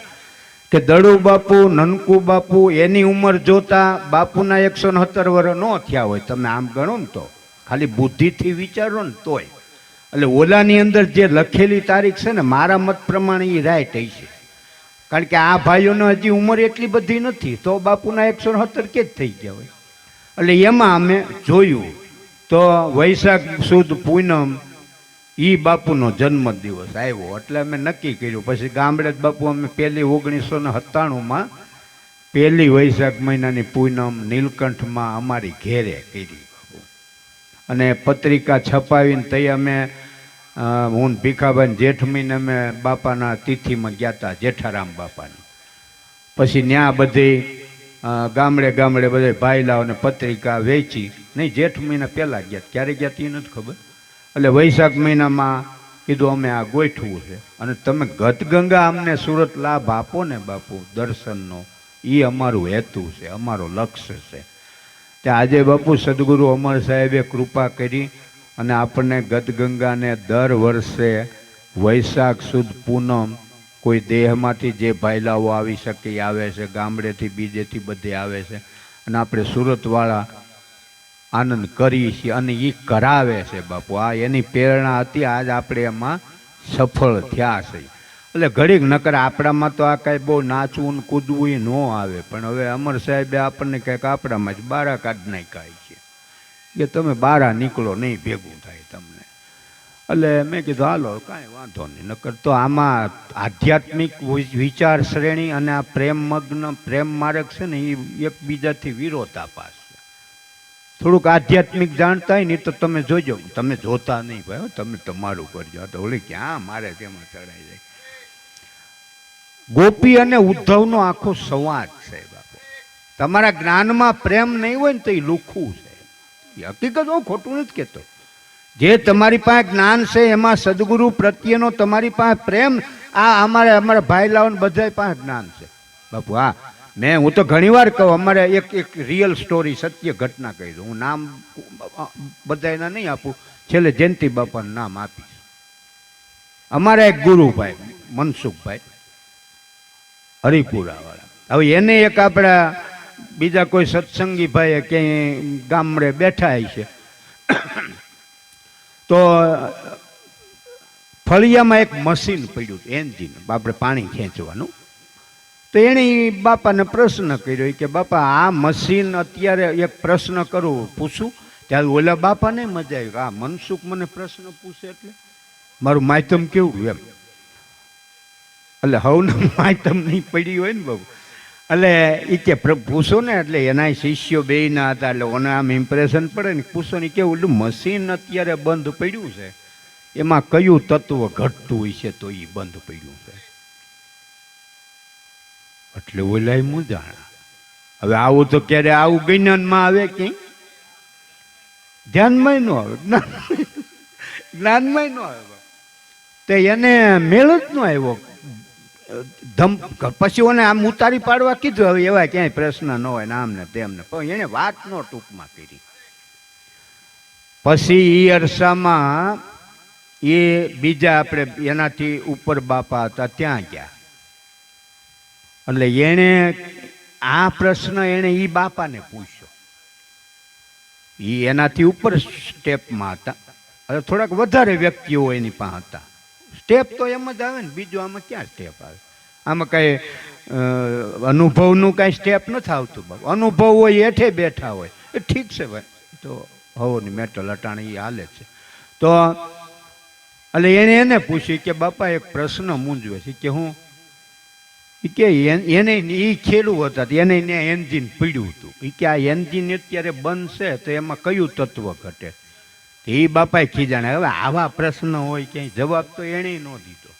કે દડુ બાપુ નનકુ બાપુ એની ઉંમર જોતા બાપુના 170 વર્ષ ન થયા હોય તમે આમ ગણો ને તો ખાલી બુદ્ધિથી વિચારો ને તોય એટલે ઓલાની અંદર જે લખેલી તારીખ છે ને મારા મત પ્રમાણે એ રાઈટ છે કારણ કે આ ભાઈઓને હજી ઉંમર એટલી બધી નથી તો બાપુના 170 કે જ થઈ ગયા હોય એટલે એમાં અમે જોયું તો વૈશાખ સુદ પૂનમ એ બાપુનો જન્મ દિવસ આવ્યો એટલે અમે નક્કી કર્યું પછી ગામડે જ બાપુ અમે પહેલી 1997માં પહેલી વૈશાખ મહિનાની પૂનમ નીલકંઠમાં અમારી ઘેરે કરી અને પત્રિકા છપાવીને તઈ અમે હું ભીખાભાઈ જેઠ મહિને અમે બાપાના તિથિમાં ગયા હતા જેઠારામ બાપાની પછી ત્યાં બધી ગામડે ગામડે બધે ભાઈલાઓને પત્રિકા વેચી નહીં જેઠ મહિના પહેલાં ગયા ક્યારે ગયા તે નથી ખબર એટલે વૈશાખ મહિનામાં કીધું અમે આ ગોઠવું છે અને તમે ગતગંગા અમને સુરત લાભ આપો ને બાપુ દર્શનનો એ અમારું હેતુ છે અમારો લક્ષ્ય છે તે આજે બાપુ સદગુરુ અમર સાહેબે કૃપા કરી અને આપણને ગતગંગાને દર વર્ષે વૈશાખ સુદ પૂનમ કોઈ દેહમાંથી જે ભાઈલાઓ આવી શકે એ આવે છે ગામડેથી બીજેથી બધે આવે છે અને આપણે સુરતવાળા આનંદ કરીએ છીએ અને એ કરાવે છે બાપુ આ એની પ્રેરણા હતી આજ આપણે એમાં સફળ થયા છે એટલે ઘડીક નકર આપણામાં તો આ કાંઈ બહુ નાચવું ને કૂદવું ન આવે પણ હવે અમર સાહેબે આપણને કંઈક આપણામાં જ બારા કાઢ નાખ્યા છે કે તમે બારા નીકળો નહીં ભેગું થાય તમને એટલે મેં કીધું હાલો કાંઈ વાંધો નહીં નકર તો આમાં આધ્યાત્મિક વિચાર શ્રેણી અને આ પ્રેમમગ્ન પ્રેમ માર્ગ છે ને એ એકબીજાથી વિરોધાભાસ છે થોડુંક આધ્યાત્મિક જાણતા હોય ને તો તમે જોજો તમે જોતા નહીં ભાઈ તમે તમારું કરજો તો ઓલી ક્યાં મારે તેમાં ચડાઈ જાય ગોપી અને ઉદ્ધવનો આખો સંવાદ છે બાપુ તમારા જ્ઞાનમાં પ્રેમ નહીં હોય ને તો એ લુખું છે હકીકત હું ખોટું નથી કહેતો જે તમારી પાસે જ્ઞાન છે એમાં સદગુરુ પ્રત્યેનો તમારી પાસે પ્રેમ આ અમારા ભાઈલાઓને બધા પાસે જ્ઞાન છે બાપુ હા હું તો ઘણી વાર કહું અમારે એક રિયલ સ્ટોરી સત્ય ઘટના કહી દઉં હું નામ બધાના નહીં આપું છેલ્લે જયંતિ બાપાનું નામ આપીશ અમારા એક ગુરુભાઈ મનસુખભાઈ હરિપુરાવાળા હવે એને એક આપણા બીજા કોઈ સત્સંગી ભાઈ ક્યાંય ગામડે બેઠા છે તો ફળિયામાં એક મશીન પડ્યું એન્જિન આપણે પાણી ખેંચવાનું તો એણે બાપાને પ્રશ્ન કર્યો કે બાપા આ મશીન અત્યારે એક પ્રશ્ન કરું પૂછું ત્યારે ઓલા બાપાને મજા આવી આ મનસુખ મને પ્રશ્ન પૂછે એટલે મારું માયતમ કેવું એમ એટલે હવને માયતમ નહીં પડી હોય ને બાબુ એટલે એ કે પૂછો ને એટલે એના શિષ્યો બેયના હતા એટલે ઓને આમ ઇમ્પ્રેશન પડે ને પૂછો ને કેવું એટલું મશીન અત્યારે બંધ પડ્યું છે એમાં કયું તત્વ ઘટતું હોય છે તો એ બંધ પડ્યું છે એટલે ઓલાય મૂંઝાણા. હવે આવું તો ક્યારે આવું જ્ઞાનમાં આવે ક્યાંય? ધ્યાનમાં ન આવે, જ્ઞાનમાં ન આવે. તો એને મેળ જ ન આવ્યો. પછી ઓને આમ ઉતારી પાડવા કીધું. હવે એવા ક્યાંય પ્રશ્ન ન હોય ને આમ ને તેમને, પણ એને વાત ન ટૂંકમાં કરી. પછી એ અરસામાં એ બીજા આપણે એનાથી ઉપર બાપા હતા ત્યાં ગયા. એટલે એણે આ પ્રશ્ન એણે એ બાપાને પૂછ્યો. એ એનાથી ઉપર સ્ટેપમાં હતા. હવે થોડાક વધારે વ્યક્તિઓ એની પાસે હતા. સ્ટેપ તો એમ જ આવે ને, બીજું આમાં ક્યાં સ્ટેપ આવે? આમાં કાંઈ અનુભવનું કાંઈ સ્ટેપ નથી આવતું બાબુ. અનુભવ હોય એઠે બેઠા હોય એ ઠીક છે ભાઈ, તો હવોની મેટલ અટાણી એ હાલે છે. તો એટલે એને પૂછ્યું કે બાપા એક પ્રશ્ન મૂંઝવે છે કે હું કે એને એ ખેડૂ હતા, એને એન્જિન પીડ્યું હતું. એ કે આ એન્જિન અત્યારે બનશે તો એમાં કયું તત્વ ઘટે? એ બાપાએ ખીજાણે. હવે આવા પ્રશ્ન હોય ક્યાંય જવાબ તો એણે ન દીધો.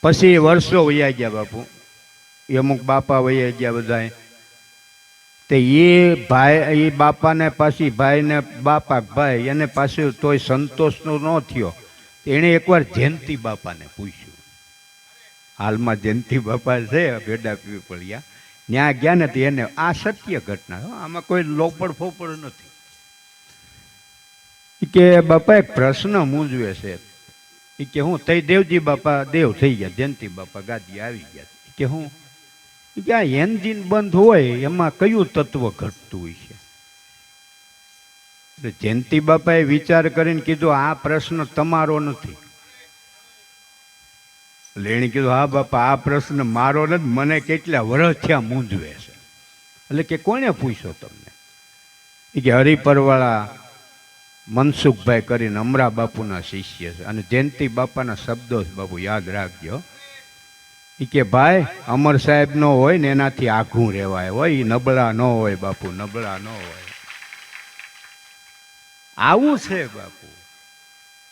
પછી વર્ષો વયા ગયા બાપુ, અમુક બાપા વયા ગયા બધાએ. તે એ ભાઈ, એ બાપાને પાછી ભાઈને બાપા ભાઈ એને પાછું તોય સંતોષનો ન થયો. એણે એકવાર જયંતિ બાપાને પૂછ્યું. હાલમાં જયંતિ બાપા છે ભેડા પીપળિયા, ત્યાં ગયા ને એને આ સત્ય ઘટના, આમાં કોઈ લોપડ ફોપડ નથી. કે બાપા એક પ્રશ્ન મૂંઝવે છે. એ કે હું તઈ દેવજી બાપા દેવ થઈ ગયા, જયંતિ બાપા ગાદી આવી ગયા. કે હું કે આ એન્જિન બંધ હોય એમાં કયું તત્વ ઘટતું હોય છે? એટલે જયંતિ બાપાએ વિચાર કરીને કીધું આ પ્રશ્ન તમારો નથી. એટલે એણે કીધું હા બાપા આ પ્રશ્ન મારો નથી, મને કેટલા વર્ષ થયા મૂંઝવે છે. એટલે કે કોણે પૂછ્યો તમને? એ કે હરિપરવાળા મનસુખભાઈ કરીને અમરા બાપુના શિષ્ય છે, અને જયંતિ બાપાના શબ્દો બાપુ યાદ રાખજો. એ કે ભાઈ અમર સાહેબ નો હોય ને એનાથી આઘું રહેવાય હોય, એ નબળા ન હોય બાપુ, નબળા ન હોય. આવું છે બાપુ.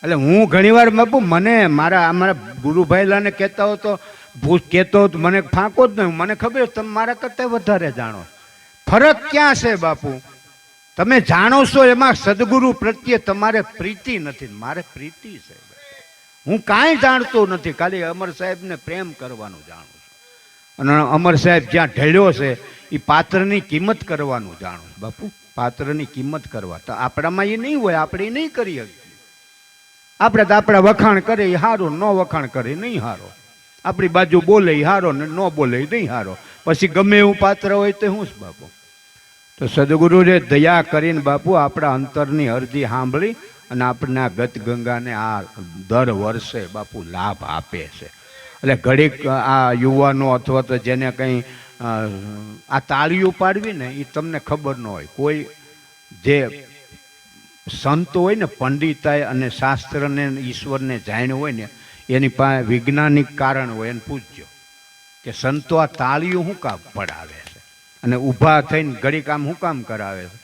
એટલે હું ઘણીવાર બાપુ મને અમારા ગુરુભાઈલાને કહેતા હો તો કહેતો હોત મને ફાંકો જ નહીં. મને ખબર તમે મારા કરતાં વધારે જાણો. ફરક ક્યાં છે બાપુ? તમે જાણો છો એમાં સદગુરુ પ્રત્યે તમારે પ્રીતિ નથી, મારે પ્રીતિ છે. હું કાંઈ જાણતો નથી, ખાલી અમર સાહેબને પ્રેમ કરવાનું જાણું છું. અને અમર સાહેબ જ્યાં ઢળ્યો છે એ પાત્રની કિંમત કરવાનું જાણું છું બાપુ. પાત્રની કિંમત કરવા તો આપણામાં એ નહીં હોય, આપણે એ નહીં કરી શકીએ. આપણે તો આપણા વખાણ કરે એ હારો, ન વખાણ કરે નહીં હારો. આપણી બાજુ બોલે એ હારો ને ન બોલે એ નહીં હારો. પછી ગમે એવું પાત્ર હોય તો શું છે બાપુ? તો સદગુરુએ દયા કરીને બાપુ આપણા અંતરની અરજી સાંભળી અને આપણને આ ગત ગંગાને આ દર વર્ષે બાપુ લાભ આપે છે. એટલે ઘડીક આ યુવાનો અથવા તો જેને કંઈ આ તાળીઓ પાડવી ને એ તમને ખબર ન હોય. કોઈ જે સંત હોય ને, પંડિતાય અને શાસ્ત્રને ઈશ્વરને જાણ્યું હોય ને, એની પાસે વૈજ્ઞાનિક કારણ હોય. એને પૂછજો કે સંતો આ તાળીઓ શું કામ પડાવે છે અને ઊભા થઈને ઘડીક આમ શું કામ કરાવે છે?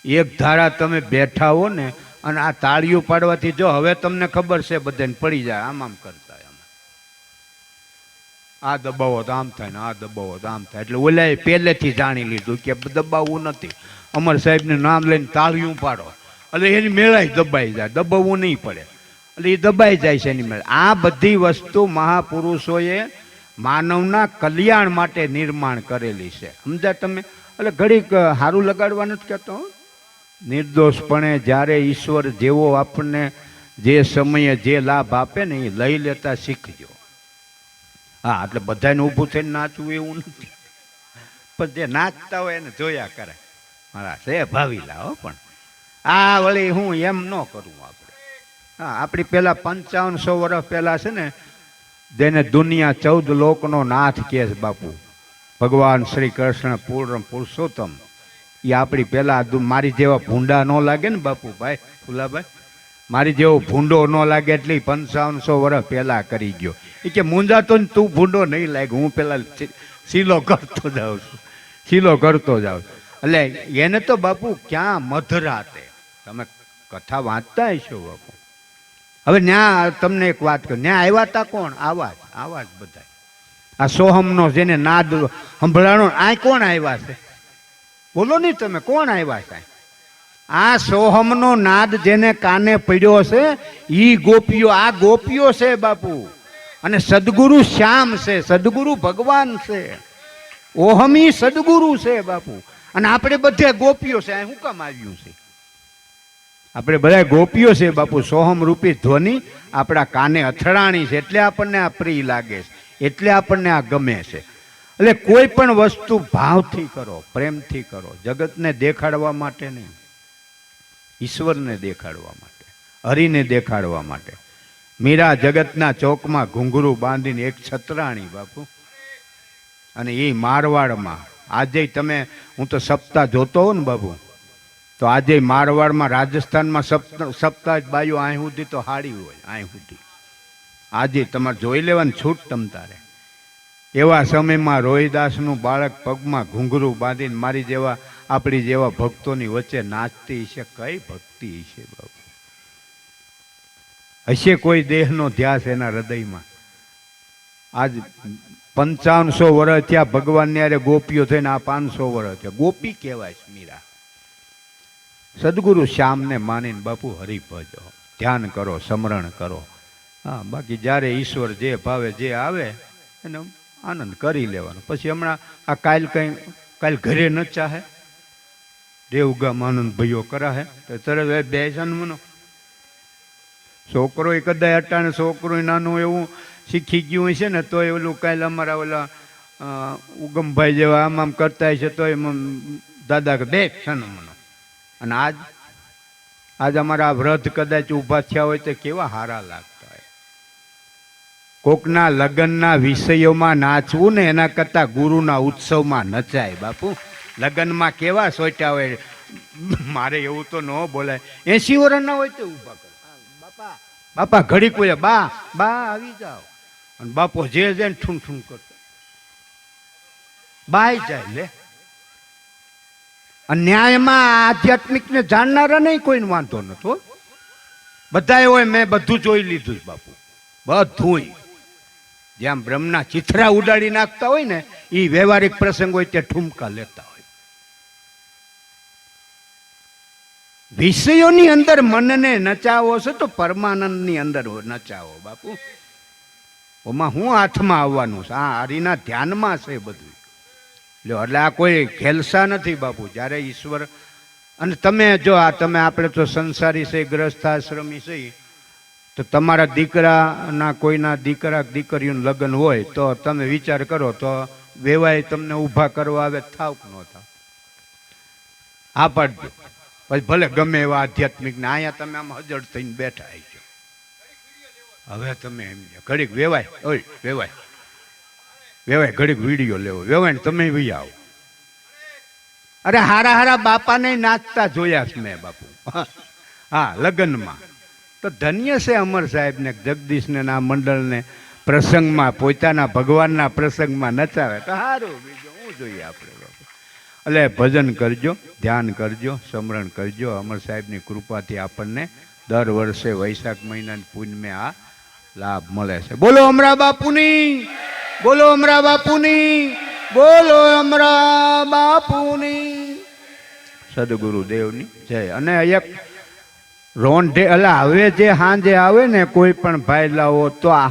એક ધારા તમે બેઠા હો ને અને આ તાળીઓ પાડવાથી જો હવે તમને ખબર છે બધાને પડી જાય. આમ આમ કરતા આ દબાવો તો આમ થાય ને આ દબાવો તો આમ થાય. એટલે ઓલાએ પહેલેથી જાણી લીધું કે દબાવવું નથી. અમર સાહેબનું નામ લઈને તાળીઓ પાડો એટલે એની મેળાય દબાઈ જાય, દબાવવું નહીં પડે. એટલે એ દબાઈ જાય છે એની મેળા. આ બધી વસ્તુ મહાપુરુષોએ માનવના કલ્યાણ માટે નિર્માણ કરેલી છે. સમજ્યા તમે? એટલે ઘડીક સારું લગાડવા નથી કહેતો. નિર્દોષપણે જ્યારે ઈશ્વર જેવો આપણને જે સમયે જે લાભ આપે ને એ લઈ લેતા શીખજો. હા, એટલે બધાને ઊભું થઈને નાચવું એવું નથી, પણ જે નાચતા હોય એને જોયા કરે. મારા છે ભાવીલા હો, પણ આ વળી હું એમ ન કરું આપણે. હા, આપણી પહેલાં 5500 વર્ષ પહેલાં છે ને, જેને દુનિયા 14 લોકનો નાથ કહે છે બાપુ, ભગવાન શ્રી કૃષ્ણ પૂર્ણ પુરુષોત્તમ, એ આપણી પહેલાં મારી જેવા ભૂંડા ન લાગે ને બાપુ, ભાઈ ફુલાભાઈ, મારી જેવો ભૂંડો ન લાગે એટલે 5500 વર્ષ પહેલાં કરી ગયો. એ કે મૂંઝાતો ને તું ભૂંડો નહીં લાગે, હું પેલા શીલો કરતો જાઉં છું, શીલો કરતો જાઉં છું. એટલે એને તો બાપુ ક્યાં મધરાતે તમે કથા વાંચતા હશો બાપુ. હવે ન્યા તમને એક વાત કહું, ન્યા આવ્યા હતા કોણ? આવા જ બધા. આ સોહમનો જેને નાદ સંભળાણો આ કોણ આવ્યા છે? બોલો નહીં તમે, કોણ આવ્યા છે? આ સોહમનો નાદ જેને કાને પડ્યો છે ઈ ગોપીઓ, આ ગોપીઓ છે બાપુ. અને સદગુરુ શ્યામ છે, સદગુરુ ભગવાન છે, ઓહમી સદગુરુ છે બાપુ. અને આપણે બધે ગોપીઓ છે. આ શું કામ આવ્યું છે? આપણે બધા ગોપીઓ છે બાપુ. સોહમ રૂપી ધ્વનિ આપણા કાને અથડાણી છે એટલે આપણને આ પ્રિય લાગે છે, એટલે આપણને આ ગમે છે. એટલે કોઈ પણ વસ્તુ ભાવથી કરો, પ્રેમથી કરો. જગતને દેખાડવા માટે નહીં, ઈશ્વરને દેખાડવા માટે, હરિને દેખાડવા માટે. મીરા જગતના ચોકમાં ઘૂંઘરું બાંધીને એક છત્રાણી બાપુ, અને એ મારવાડમાં. આજે તમે, હું તો સપ્તાહ જોતો હોઉં ને બાપુ, તો આજે મારવાડમાં, રાજસ્થાનમાં સપ્તાહ જ બાયું અહીં સુધી તો હાડી હોય, અહીં સુધી. આજે તમારે જોઈ લેવાની છૂટ તમ તારે. એવા સમયમાં રોહિદાસનું બાળક પગમાં ઘૂંઘરું બાંધીને મારી જેવા, આપણી જેવા ભક્તોની વચ્ચે નાચતી છે. કઈ ભક્તિ છે બાપુ? હશે કોઈ દેહનો ધ્યાસ એના હૃદયમાં? આજ 5500 વર્ષ થયા ભગવાનને યારે ગોપીઓ થઈને, આ 500 વર્ષ થયા. ગોપી કહેવાય છે મીરા. સદગુરુ શ્યામને માનીને બાપુ હરિભજો, ધ્યાન કરો, સ્મરણ કરો. હા, બાકી જ્યારે ઈશ્વર જે ભાવે જે આવે એને આનંદ કરી લેવાનો. પછી હમણાં આ કાલ ઘરે ન ચાહે, દેવગામ આનંદ ભયો કરાહે તો તરત બે જન્મનો છોકરો કદાચ અટાણે છોકરો નાનું એવું શીખી ગયું છે ને, તો ઓલું કાલે અમારા ઓલા ઉગમભાઈ જેવા આમ કરતા છે, તો એમ દાદા કે બે જન્મનો. અને આજ અમારા વ્રત કદાચ ઊભા થયા હોય તો કેવા હારા લાગતા હોય. કોકના લગ્નના વિષયોમાં નાચવું ને એના કરતાં ગુરુના ઉત્સવમાં નચાય બાપુ. લગ્નમાં કેવા સોટ્યા હોય. મારે એવું તો ન બોલાય. 80 વર્ષના હોય તો ઊભા કરે, બાપા ઘડી કોઈ બા આવી જાઓ, અને બાપો જે ને ઠૂં ઠૂં કરતો બાય જાય લે. ન્યાયમાં આધ્યાત્મિક ને જાણનારા નહીં, કોઈને વાંધો નતો. બધા હોય, મેં બધું જોઈ લીધું છે બાપુ, બધું. જેમ બ્રહ્મના ચિથરા ઉડાડી નાખતા હોય ને, એ વ્યવહારિક પ્રસંગ હોય તે ઠુમકા લેતા હોય. વિષયોની અંદર મનને નચાવો છે તો પરમાનંદની અંદર નચાવો બાપુ. ઓમાં હું હાથમાં આવવાનું છે? આ હરિના ધ્યાનમાં છે બધું. એટલે આ કોઈ ખેલસા નથી બાપુ. જ્યારે ઈશ્વર, અને તમે જો આ તમે, આપણે તો સંસારી છે, ગ્રસ્થાશ્રમી છે, તો તમારા દીકરાના કોઈના દીકરીઓનું લગ્ન હોય તો તમે વિચાર કરો તો વેવાય તમને ઊભા કરવા આવે, થાવ કે ન થાવ? હા પાડજો. પછી ભલે ગમે એવા આધ્યાત્મિક ને, અહીંયા તમે આમ હજળ થઈને બેઠા છો. હવે તમે એમ ઘડીક વેવાય, ઓય વેવાય ઘડીક વિડીયો લેવો, વેવાય તમે બી આવો. અરે હારા હારા બાપાને નાચતા જોયા છે મેં બાપુ. હા, લગ્નમાં તો ધન્ય છે અમર સાહેબને, જગદીશને, આ મંડળને પ્રસંગમાં, પોતાના ભગવાનના પ્રસંગમાં નચાવે તો સારું. બીજું શું જોઈએ આપણે બાપુ? એટલે ભજન કરજો, ધ્યાન કરજો, સ્મરણ કરજો. અમર સાહેબની કૃપાથી આપણને દર વર્ષે વૈશાખ મહિનાની પૂનમે આ લાભ મળે છે. બોલો અમરા બાપુની, બોલો અમરા બાપુની, બોલો અમરા બાપુની, સદગુરુ દેવની જય. અને એક રોંઢે, એટલે હવે જે સાંજે આવે ને કોઈ પણ ભાઈ લાવો તો આ